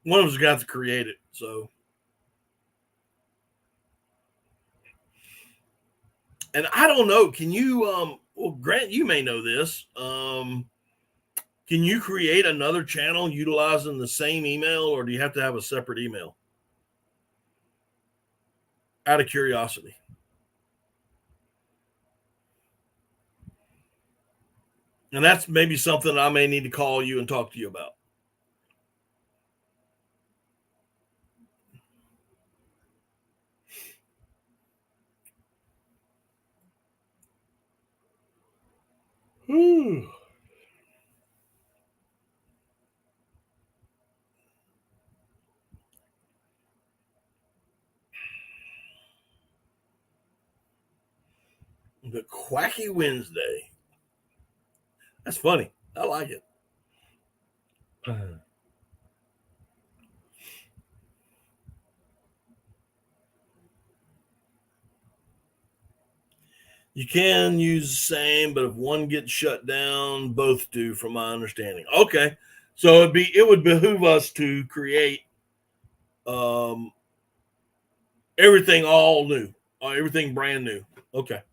one of us is going to have to create it. So, and I don't know. Can you well, Grant, you may know this. Can you create another channel utilizing the same email, or do you have to have a separate email? Out of curiosity. And that's maybe something I may need to call you and talk to you about. The Quacky Wednesday. That's funny. I like it. You can use the same, but if one gets shut down, both do, from my understanding. Okay, so it would behoove us to create everything all new, everything brand new. Okay.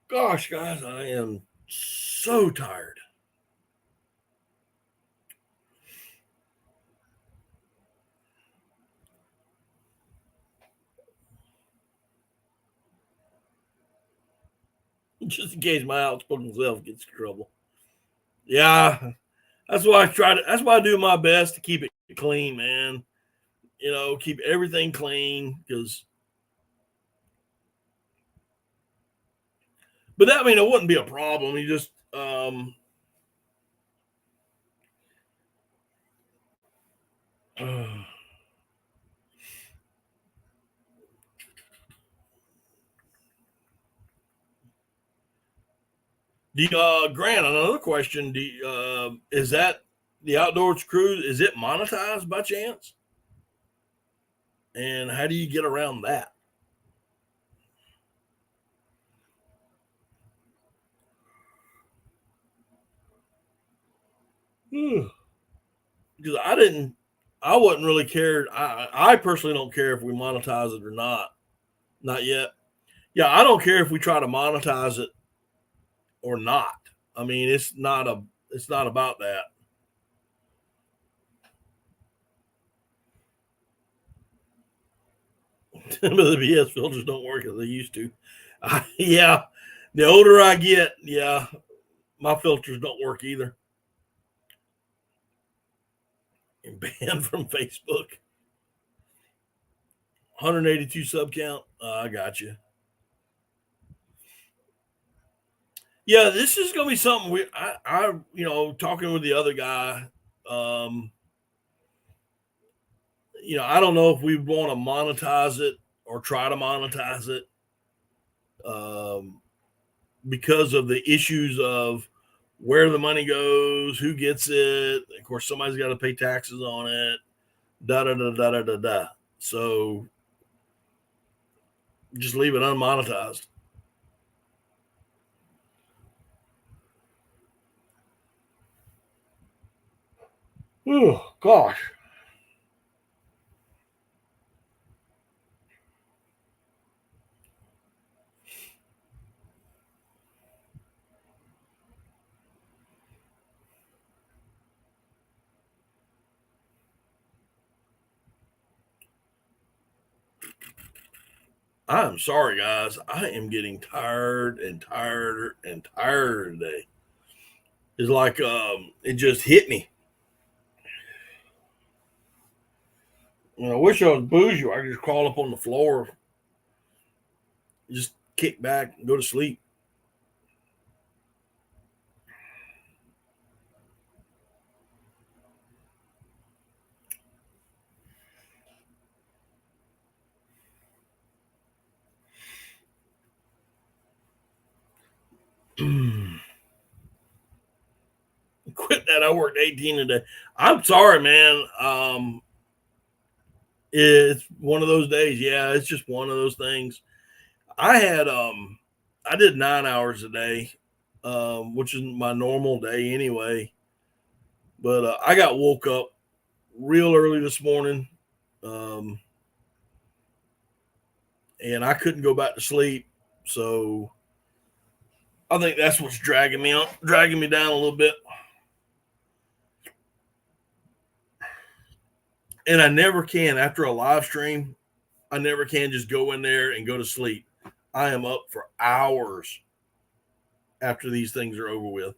Gosh, guys, I am so tired. Just in case my outspoken self gets in trouble. Yeah, that's why that's why I do my best to keep it clean, man. You know, keep everything clean, because but that, I mean, it wouldn't be a problem. You just Grant, another question. Is that the Outdoors Cruise? Is it monetized by chance? And how do you get around that? Because I wasn't really cared. I personally don't care if we monetize it or not. Not yet. Yeah, I don't care if we try to monetize it or not. I mean, it's not about that. But the BS filters don't work as they used to. Yeah, the older I get, yeah, my filters don't work either. And banned from Facebook. 182 sub count. I got you. Yeah, this is gonna be something we. Talking with the other guy. Um, I don't know if we want to monetize it or try to monetize it. Um, because of the issues of where the money goes, who gets it. Of course, somebody's got to pay taxes on it. Da da da da da da da. So just leave it unmonetized. Oh gosh. I'm sorry, guys. I am getting tired and tired and tired today. It's like it just hit me. I wish I was bougie. I could just crawl up on the floor, just kick back, and go to sleep. Quit that. I worked 18 a day. I'm sorry, man. It's one of those days. Yeah, it's just one of those things. I had I did 9 hours a day, which is my normal day anyway. But I got woke up real early this morning, um, and I couldn't go back to sleep. So I think that's what's dragging me down a little bit. And I never can after a live stream. I never can just go in there and go to sleep. I am up for hours after these things are over with.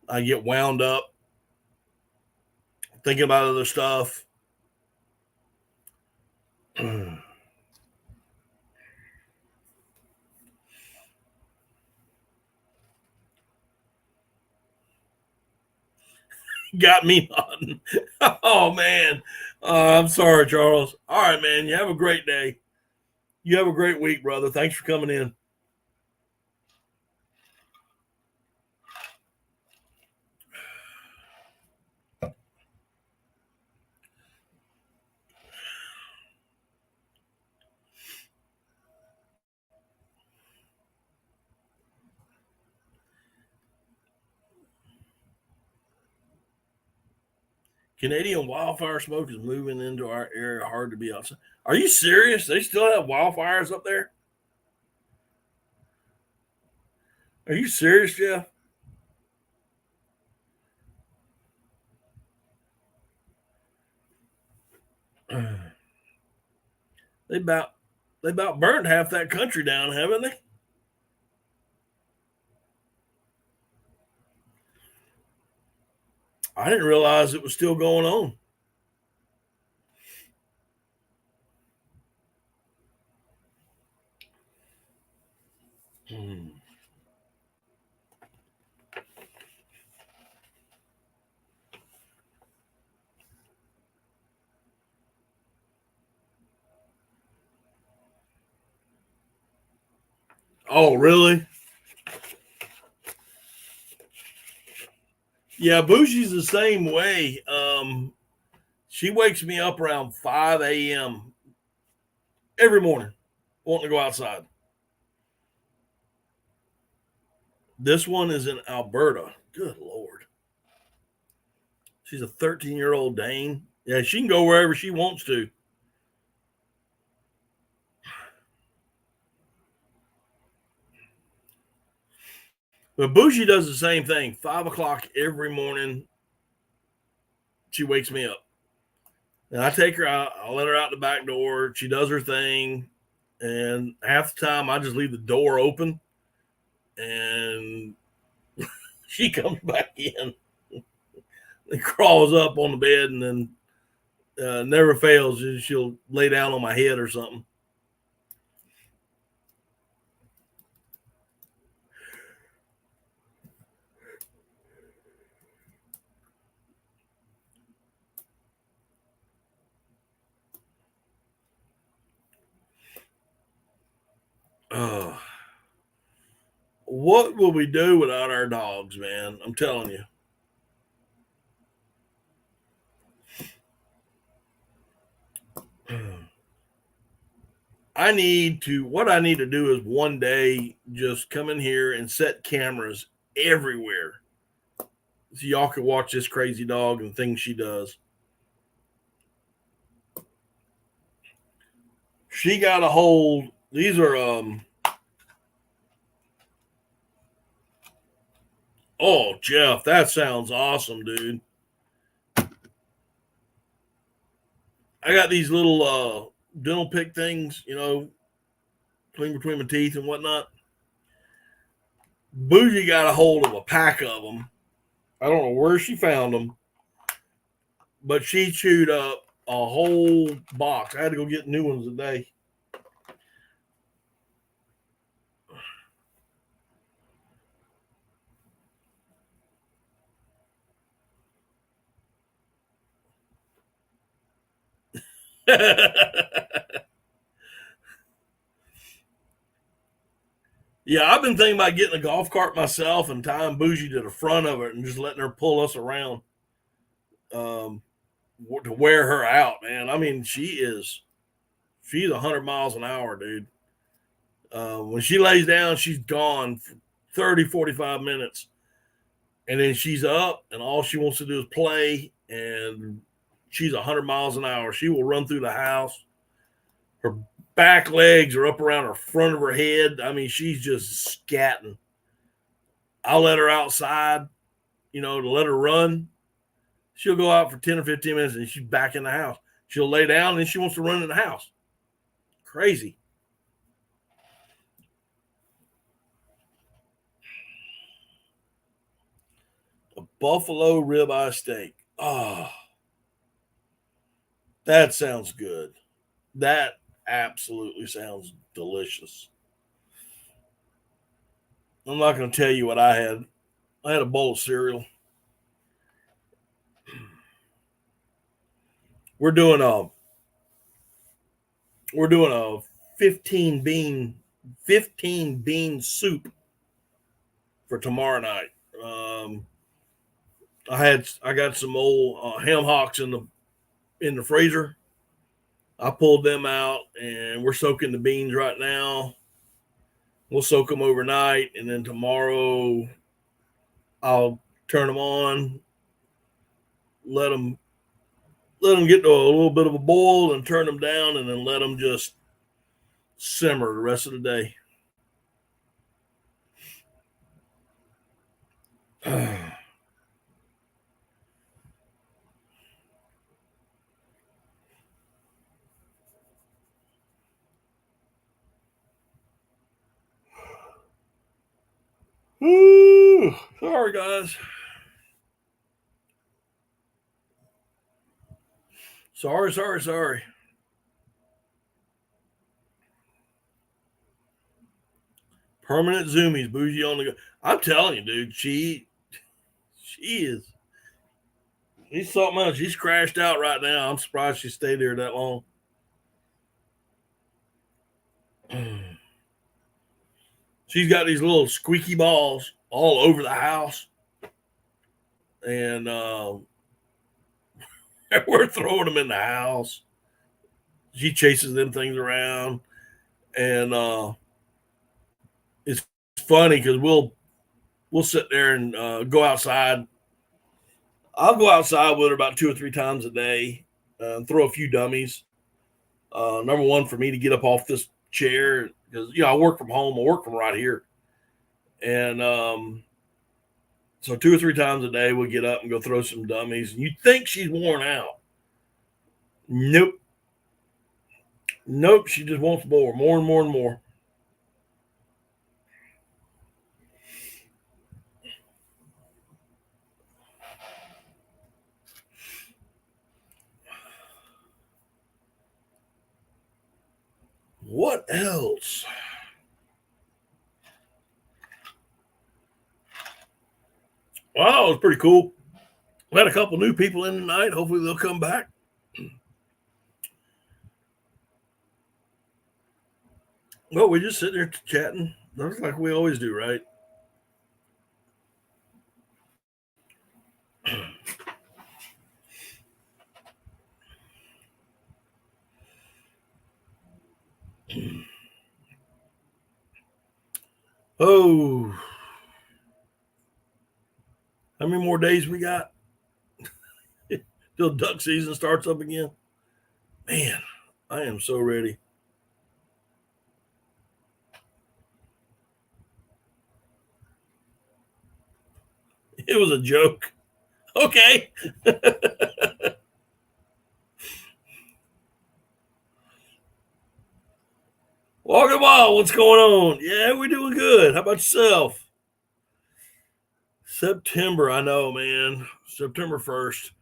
I get wound up thinking about other stuff. Got me on. Oh man. I'm sorry, Charles. All right, man. You have a great day. You have a great week, brother. Thanks for coming in. Canadian wildfire smoke is moving into our area. Hard to be outside. Are you serious? They still have wildfires up there? Are you serious, Jeff? They about they about burned half that country down, haven't they? I didn't realize it was still going on. Hmm. Oh, really? Yeah, Bougie's the same way. She wakes me up around 5 a.m. every morning, wanting to go outside. This one is in Alberta. Good Lord. She's a 13-year-old Dane. Yeah, she can go wherever she wants to. But Bougie does the same thing. 5 o'clock every morning, she wakes me up. And I take her out. I let her out the back door. She does her thing. And half the time, I just leave the door open. And she comes back in and crawls up on the bed and then never fails. She'll lay down on my head or something. Oh, what will we do without our dogs, man? I'm telling you. What I need to do is one day just come in here and set cameras everywhere so y'all can watch this crazy dog and things she does. She got a hold. These are oh, Jeff, that sounds awesome, dude. I got these little dental pick things, clean between my teeth and whatnot. Bougie got a hold of a pack of them. I don't know where she found them, but she chewed up a whole box. I had to go get new ones today. Yeah, I've been thinking about getting a golf cart myself and tying Bougie to the front of it and just letting her pull us around um, to wear her out, man. I mean, she's 100 miles an hour, dude. When she lays down, she's gone for 30, 45 minutes. And then she's up, and all she wants to do is play. And she's 100 miles an hour. She will run through the house. Her back legs are up around her front of her head. I mean, she's just scatting. I'll let her outside, to let her run. She'll go out for 10 or 15 minutes and she's back in the house. She'll lay down and she wants to run in the house. Crazy. A buffalo ribeye steak. Oh, that sounds good. That absolutely sounds delicious. I'm not going to tell you what I had. I had a bowl of cereal. We're doing a we're doing a 15 bean soup for tomorrow night. I got some old ham hocks in the freezer. I pulled them out and we're soaking the beans right now. We'll soak them overnight and then tomorrow I'll turn them on, let them get to a little bit of a boil and turn them down and then let them just simmer the rest of the day. Ooh, sorry, guys. Sorry, sorry, sorry. Permanent zoomies, Bougie on the go. I'm telling you, dude, she is. She's something else. She's crashed out right now. I'm surprised she stayed there that long. She's got these little squeaky balls all over the house. and we're throwing them in the house. She chases them things around, and it's funny because we'll sit there and go outside. I'll go outside with her about 2 or 3 times a day, throw a few dummies. Number one, for me to get up off this chair because I work from home. I work from right here, and so 2 or 3 times a day we'll get up and go throw some dummies. And you think she's worn out? Nope. Nope. She just wants more and more and more. What else? Wow, it was pretty cool. We had a couple new people in tonight. Hopefully they'll come back. Well, we just sit there chatting. Looks like we always do, right? Oh, how many more days we got till duck season starts up again? Man, I am so ready. It was a joke. Okay. Walking Wild, what's going on? Yeah, we're doing good. How about yourself? September, I know, man. September 1st.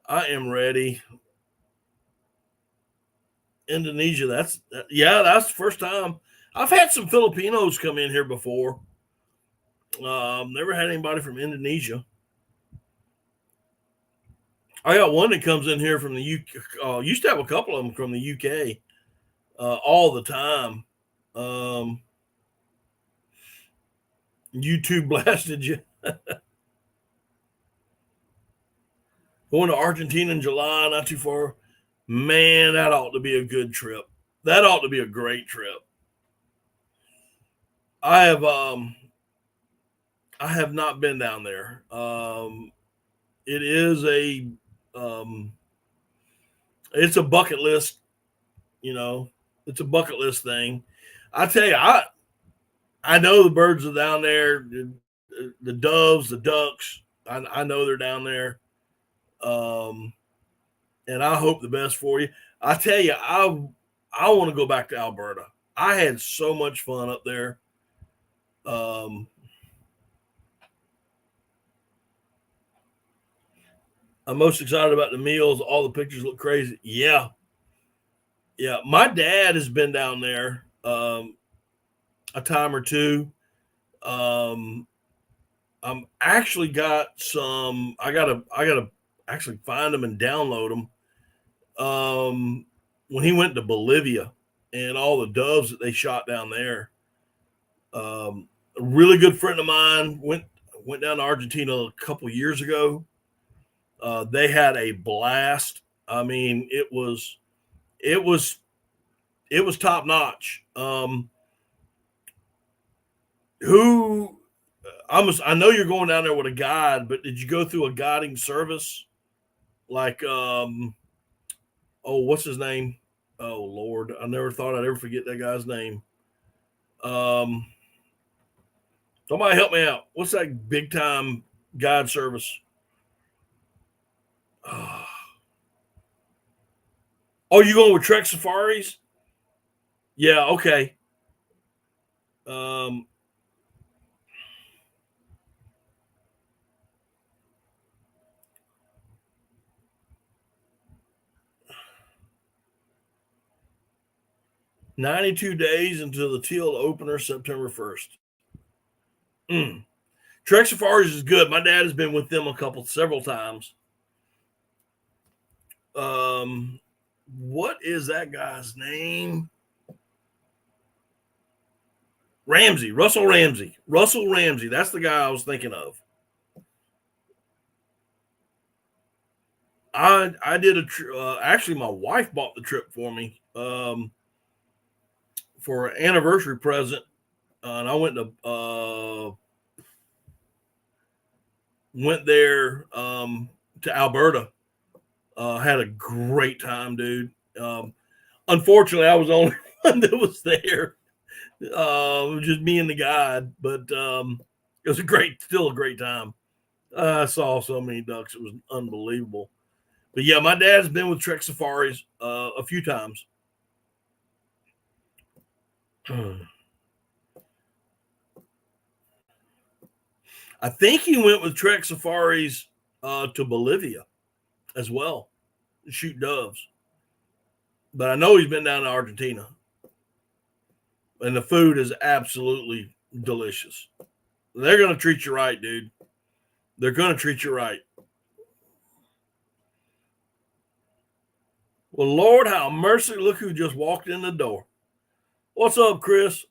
I am ready. Indonesia, that's the first time. I've had some Filipinos come in here before. Never had anybody from Indonesia. I got one that comes in here from the UK. Used to have a couple of them from the UK all the time. YouTube blasted you. Going to Argentina in July, not too far. Man, that ought to be a good trip. That ought to be a great trip. I have not been down there. It is it's a bucket list, it's a bucket list thing. I tell you, I know the birds are down there, the doves, the ducks. I know they're down there. And I hope the best for you. I tell you, I want to go back to Alberta. I had so much fun up there. I'm most excited about the meals. All the pictures look crazy. Yeah. My dad has been down there a time or two. I'm actually got some. I gotta actually find them and download them. When he went to Bolivia and all the doves that they shot down there. A really good friend of mine went down to Argentina a couple years ago. They had a blast. I mean, it was top notch. I know you're going down there with a guide, but did you go through a guiding service? Like, what's his name? Oh Lord, I never thought I'd ever forget that guy's name. Somebody help me out. What's that big time guide service? Oh, you going with Trek Safaris? Yeah, okay. 92 days until the Teal opener, September 1st. Trek Safaris is good. My dad has been with them several times. What is that guy's name? Russell Ramsey. That's the guy I was thinking of. I did actually my wife bought the trip for me for an anniversary present, and I went there to Alberta. Had a great time, dude. Unfortunately, I was the only one that was there. It was just me and the guide, but it was still a great time. I saw so many ducks; it was unbelievable. But yeah, my dad's been with Trek Safaris a few times. I think he went with Trek Safaris to Bolivia as well, to shoot doves. But I know he's been down to Argentina, and the food is absolutely delicious. They're going to treat you right, dude. They're going to treat you right. Well, Lord, how mercy. Look who just walked in the door. What's up, Chris?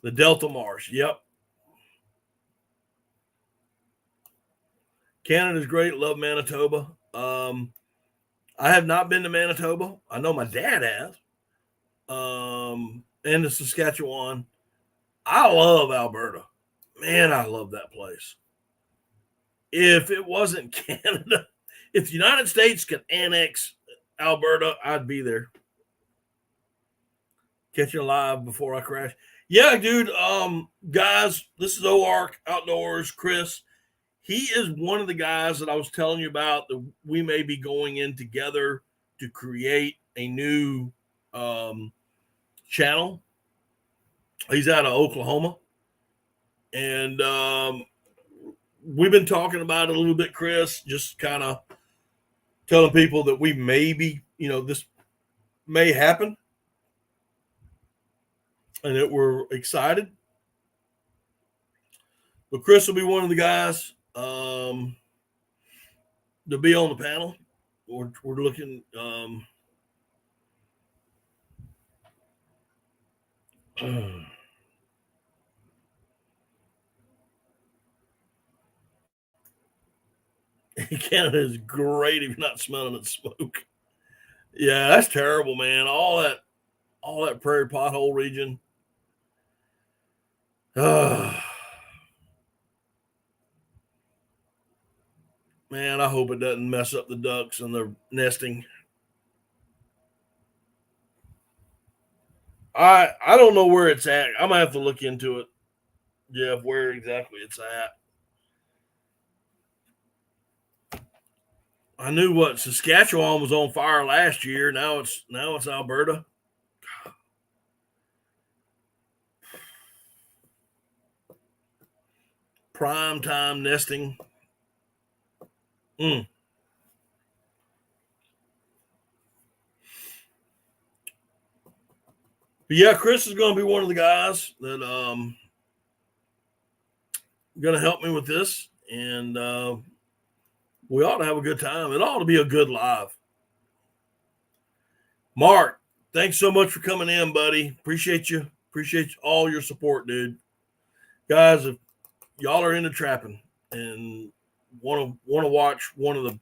The Delta Mars. Yep. Canada's great. Love Manitoba. I have not been to Manitoba. I know my dad has. And the Saskatchewan. I love Alberta. Man, I love that place. If it wasn't Canada, if the United States could annex Alberta, I'd be there. Catch you live before I crash. Yeah, dude. Guys, this is OARC Outdoors, Chris. He is one of the guys that I was telling you about that we may be going in together to create a new channel. He's out of Oklahoma. And we've been talking about it a little bit, Chris, just kind of telling people that we maybe, this may happen and that we're excited. But Chris will be one of the guys to be on the panel. We're looking. Canada is great if you're not smelling the smoke. Yeah, that's terrible, man. All that prairie pothole region. Man, I hope it doesn't mess up the ducks and their nesting. I don't know where it's at. I'm gonna have to look into it, Jeff, where exactly it's at. I knew what Saskatchewan was on fire last year. Now it's Alberta. Prime time nesting. But yeah, Chris is going to be one of the guys that going to help me with this, and we ought to have a good time. It ought to be a good live. Mark, thanks so much for coming in, buddy. Appreciate you. Appreciate all your support, dude. Guys, if y'all are into trapping and want to watch one of the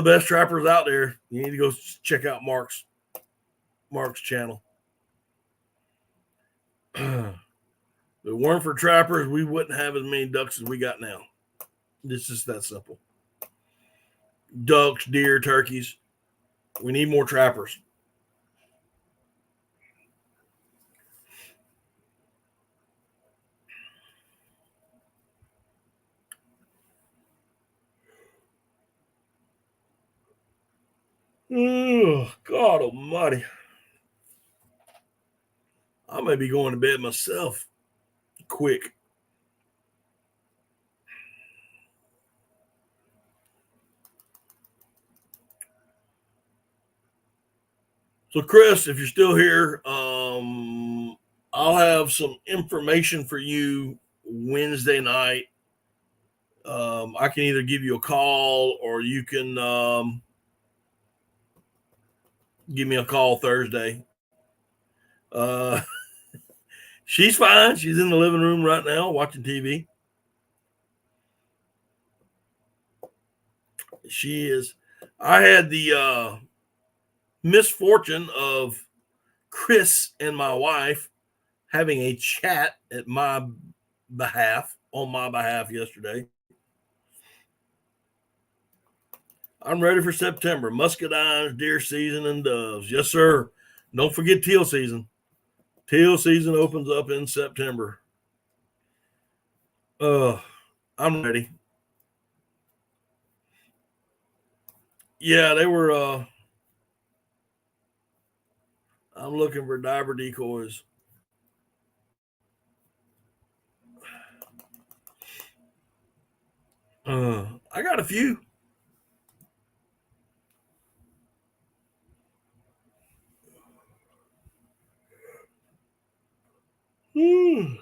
best trappers out there, you need to go check out Mark's channel. If it weren't for trappers, we wouldn't have as many ducks as we got now. It's just that simple. Ducks, deer, turkeys. We need more trappers. Oh, God almighty. I may be going to bed myself quick. So, Chris, if you're still here, I'll have some information for you Wednesday night. I can either give you a call or you can give me a call Thursday. She's fine. She's in the living room right now watching TV. She is. I had the misfortune of Chris and my wife having a chat at my behalf, on my behalf yesterday. I'm ready for September. Muscadines, deer season, and doves. Yes, sir. Don't forget teal season. Teal season opens up in September. I'm ready. Yeah, they were. I'm looking for diver decoys. I got a few. Hmm.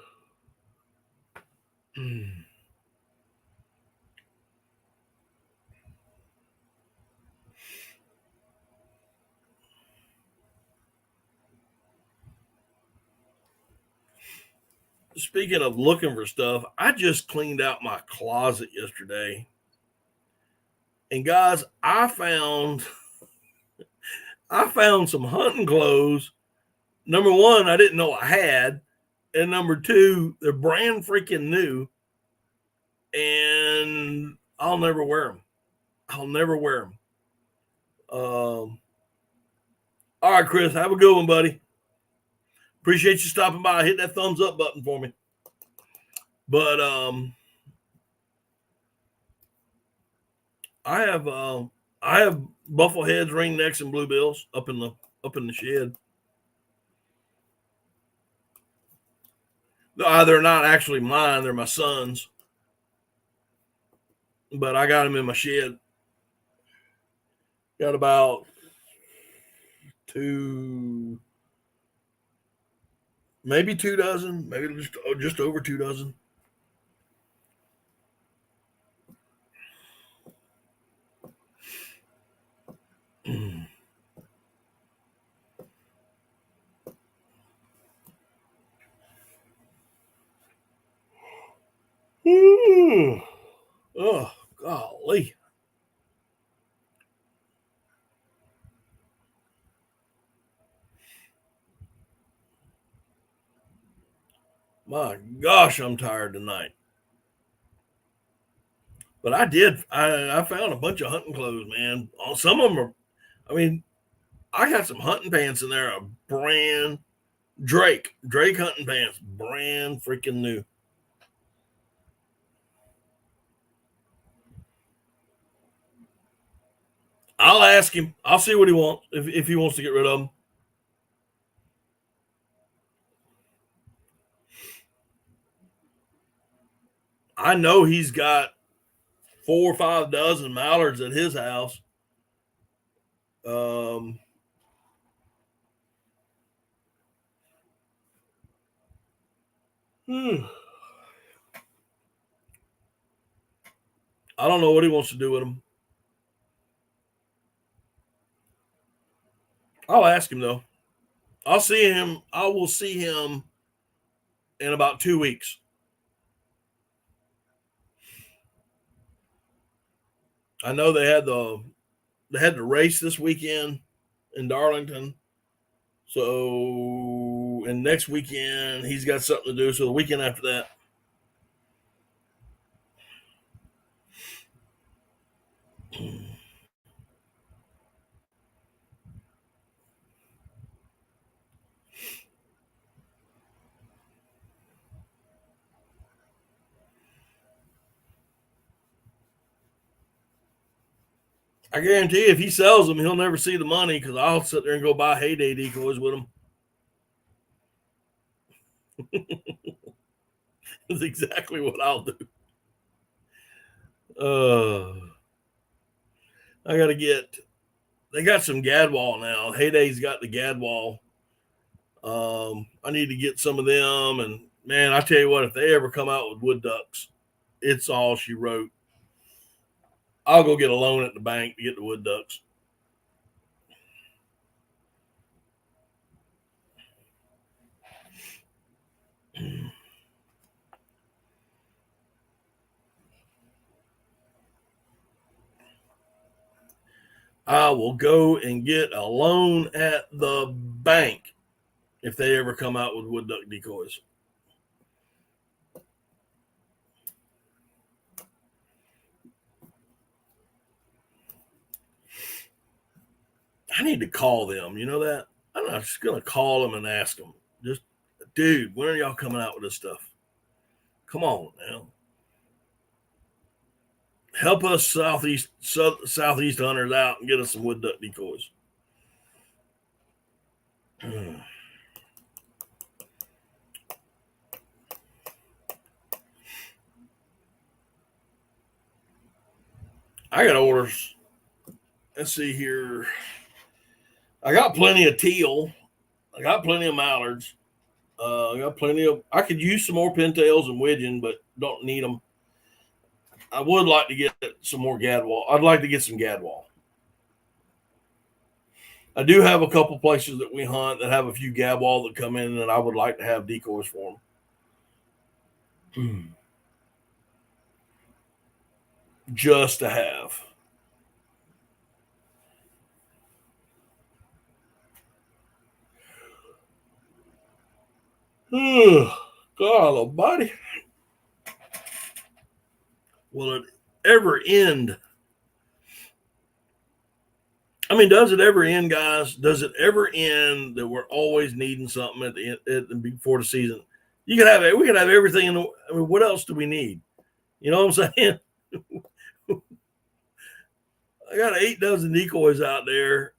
Speaking of looking for stuff, I just cleaned out my closet yesterday. And guys, I found some hunting clothes. Number one, I didn't know I had, and number two, they're brand freaking new, and I'll never wear them. I'll never wear them. All right, Chris, have a good one, buddy. Appreciate you stopping by. Hit that thumbs up button for me. But I have buffalo heads, ringnecks, and bluebills up in the shed. They're not actually mine; they're my son's. But I got them in my shed. Got about two, maybe 2 dozen, maybe just over 2 dozen. Oh, golly. My gosh, I'm tired tonight. But I found a bunch of hunting clothes, man. Some of them are, I mean, I got some hunting pants in there, a brand Drake hunting pants, brand freaking new. I'll ask him. I'll see what he wants if he wants to get rid of them. I know he's got 4 or 5 dozen mallards at his house. Um, hmm, I don't know what he wants to do with them. I'll ask him though. I'll see him. I will see him in about 2 weeks. I know they had the race this weekend in Darlington. So, and next weekend he's got something to do. So the weekend after that, I guarantee if he sells them, he'll never see the money because I'll sit there and go buy heyday decoys with him. That's exactly what I'll do. Uh, I got to get. They got some Gadwall now. Heyday's got the Gadwall. I need to get some of them. And man, I tell you what, if they ever come out with wood ducks, it's all she wrote. I'll go get a loan at the bank to get the wood ducks. I will go and get a loan at the bank if they ever come out with wood duck decoys. I need to call them. You know that? I'm just going to call them and ask them. Just, dude, when are y'all coming out with this stuff? Come on now. Help us southeast hunters out and get us some wood duck decoys. I got orders. Let's see here. I got plenty of teal. I got plenty of mallards. I got plenty of. I could use some more pintails and widgeon, but don't need them. I would like to get some more gadwall. I'd like to get some gadwall. I do have a couple places that we hunt that have a few gadwall that come in, and I would like to have decoys for them. Just to have. God almighty. Will it ever end? I mean, does it ever end, guys? Does it ever end that we're always needing something at the end, before the season? You can have it. We can have everything. I mean, what else do we need? You know what I'm saying? I got 8 dozen decoys out there,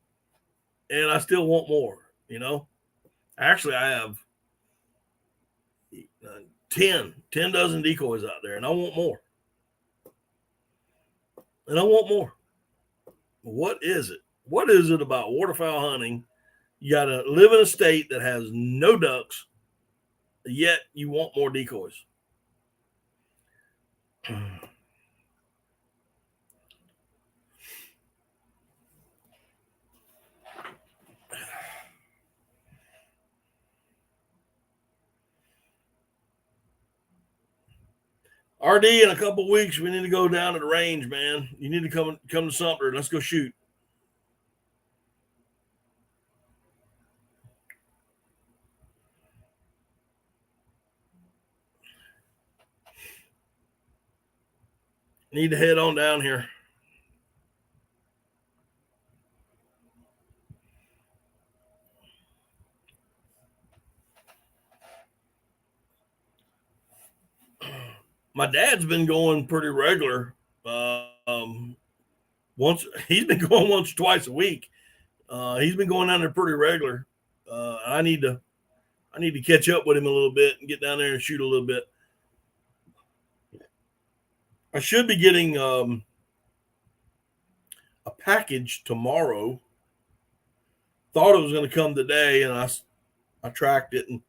and I still want more. You know, actually, I have 10 dozen decoys out there, and I want more. And I want more. What is it? What is it about waterfowl hunting? You got to live in a state that has no ducks, yet you want more decoys. RD, in a couple weeks, we need to go down to the range, man. You need to come to Sumter. Let's go shoot. Need to head on down here. My dad's been going pretty regular. He's been going once or twice a week. He's been going down there pretty regular. I need to catch up with him a little bit and get down there and shoot a little bit. I should be getting a package tomorrow. Thought it was going to come today, and I tracked it, and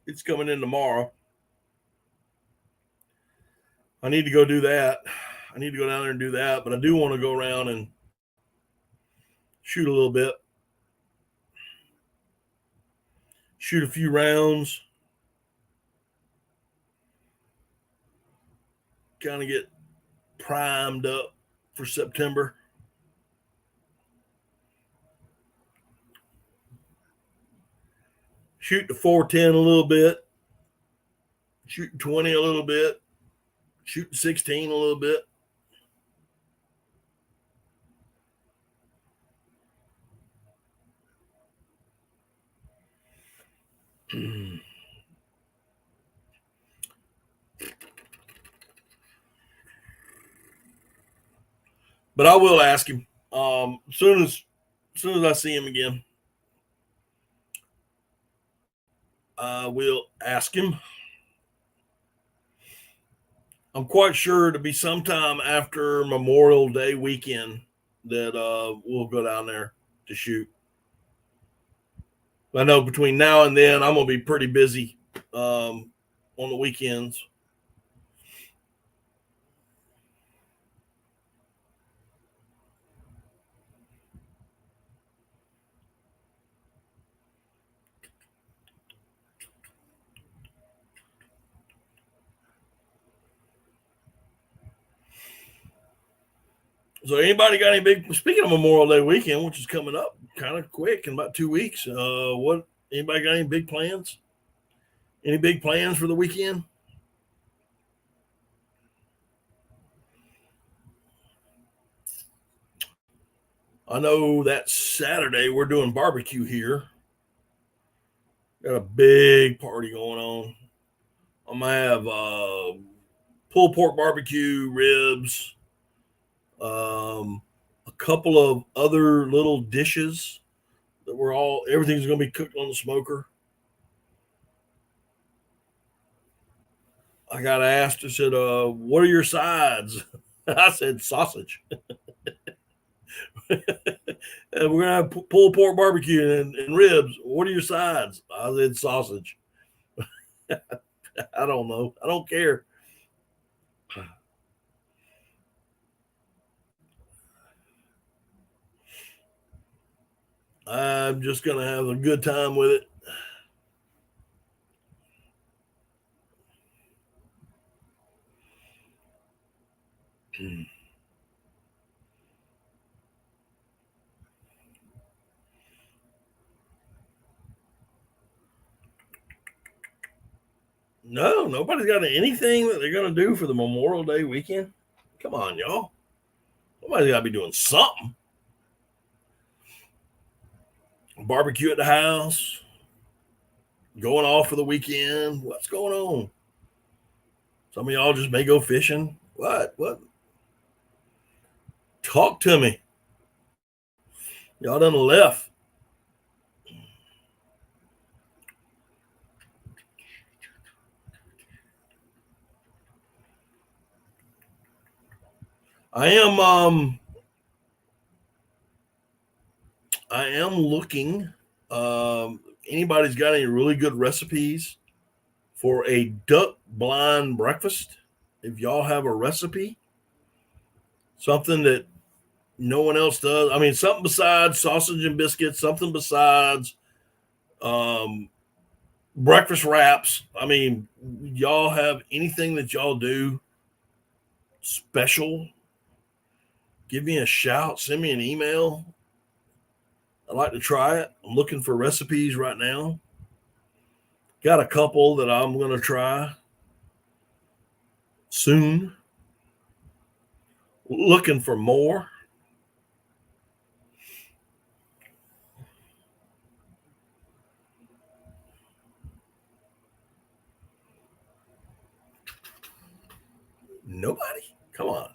it's coming in tomorrow. I need to go do that. I need to go down there and do that, but I do want to go around and shoot a little bit, shoot a few rounds, kind of get primed up for September. Shoot the 410 a little bit, shoot 20 a little bit, shoot 16 a little bit. But I will ask him as soon as I see him again. I will ask him. I'm quite sure to be sometime after Memorial Day weekend that we'll go down there to shoot. I know between now and then I'm gonna be pretty busy on the weekends. So anybody got any big, speaking of Memorial Day weekend, which is coming up kind of quick in about 2 weeks, anybody got any big plans? Any big plans for the weekend? I know that Saturday we're doing barbecue here. Got a big party going on. I'm gonna have pulled pork barbecue, ribs, a couple of other little dishes that everything's gonna be cooked on the smoker. I got asked, I said, what are your sides? I said sausage. And we're gonna have pulled pork barbecue and ribs. What are your sides? I said sausage. I don't know. I don't care. I'm just gonna have a good time with it. No, nobody's got anything that they're gonna do for the Memorial Day weekend. Come on, y'all. Somebody's got to be doing something. Barbecue at the house, going off for the weekend. What's going on? Some of y'all just may go fishing. What? Talk to me. Y'all done left. I am looking. Anybody's got any really good recipes for a duck blind breakfast? If y'all have a recipe, something that no one else does. I mean, something besides sausage and biscuits, something besides breakfast wraps. I mean, y'all have anything that y'all do special? Give me a shout. Send me an email. I'd like to try it. I'm looking for recipes right now. Got a couple that I'm going to try soon. Looking for more. Nobody? Come on.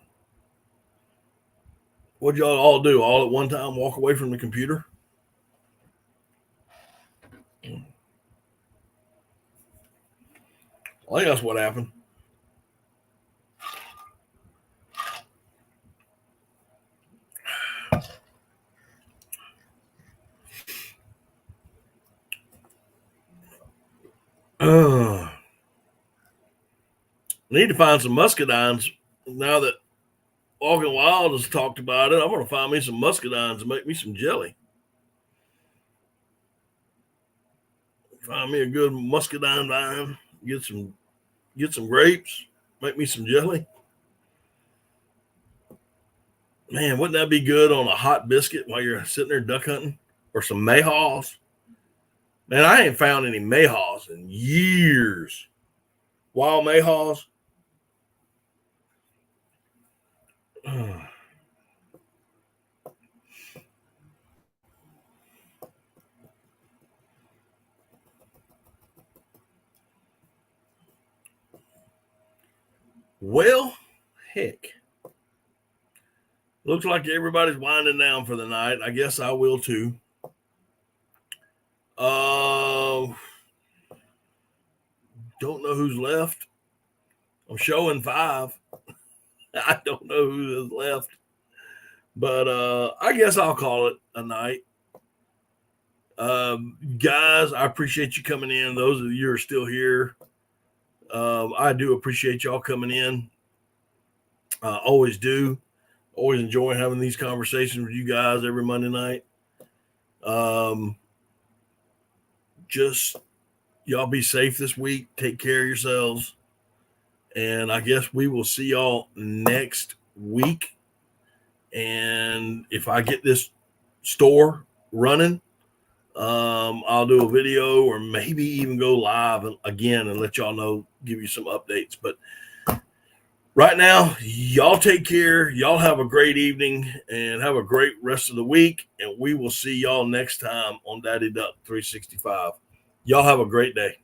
What'd y'all all do? All at one time walk away from the computer? I think that's what happened. Need to find some muscadines now that Walking Wild has talked about it. I'm going to find me some muscadines and make me some jelly. Find me a good muscadine vine. Get some grapes. Make me some jelly. Man, wouldn't that be good on a hot biscuit while you're sitting there duck hunting? Or some mayhaws? Man, I ain't found any mayhaws in years. Wild mayhaws. Well, heck. Looks like everybody's winding down for the night. I guess I will too. Don't know who's left. I'm showing 5. I don't know who is left. But I guess I'll call it a night. Guys, I appreciate you coming in. Those of you who are still here, I do appreciate y'all coming in. Always do. Always enjoy having these conversations with you guys every Monday night. Just y'all be safe this week. Take care of yourselves. And I guess we will see y'all next week. And if I get this store running, I'll do a video or maybe even go live again and let y'all know, give you some updates. But right now, y'all take care. Y'all have a great evening and have a great rest of the week. And we will see y'all next time on Daddy Duck 365. Y'all have a great day.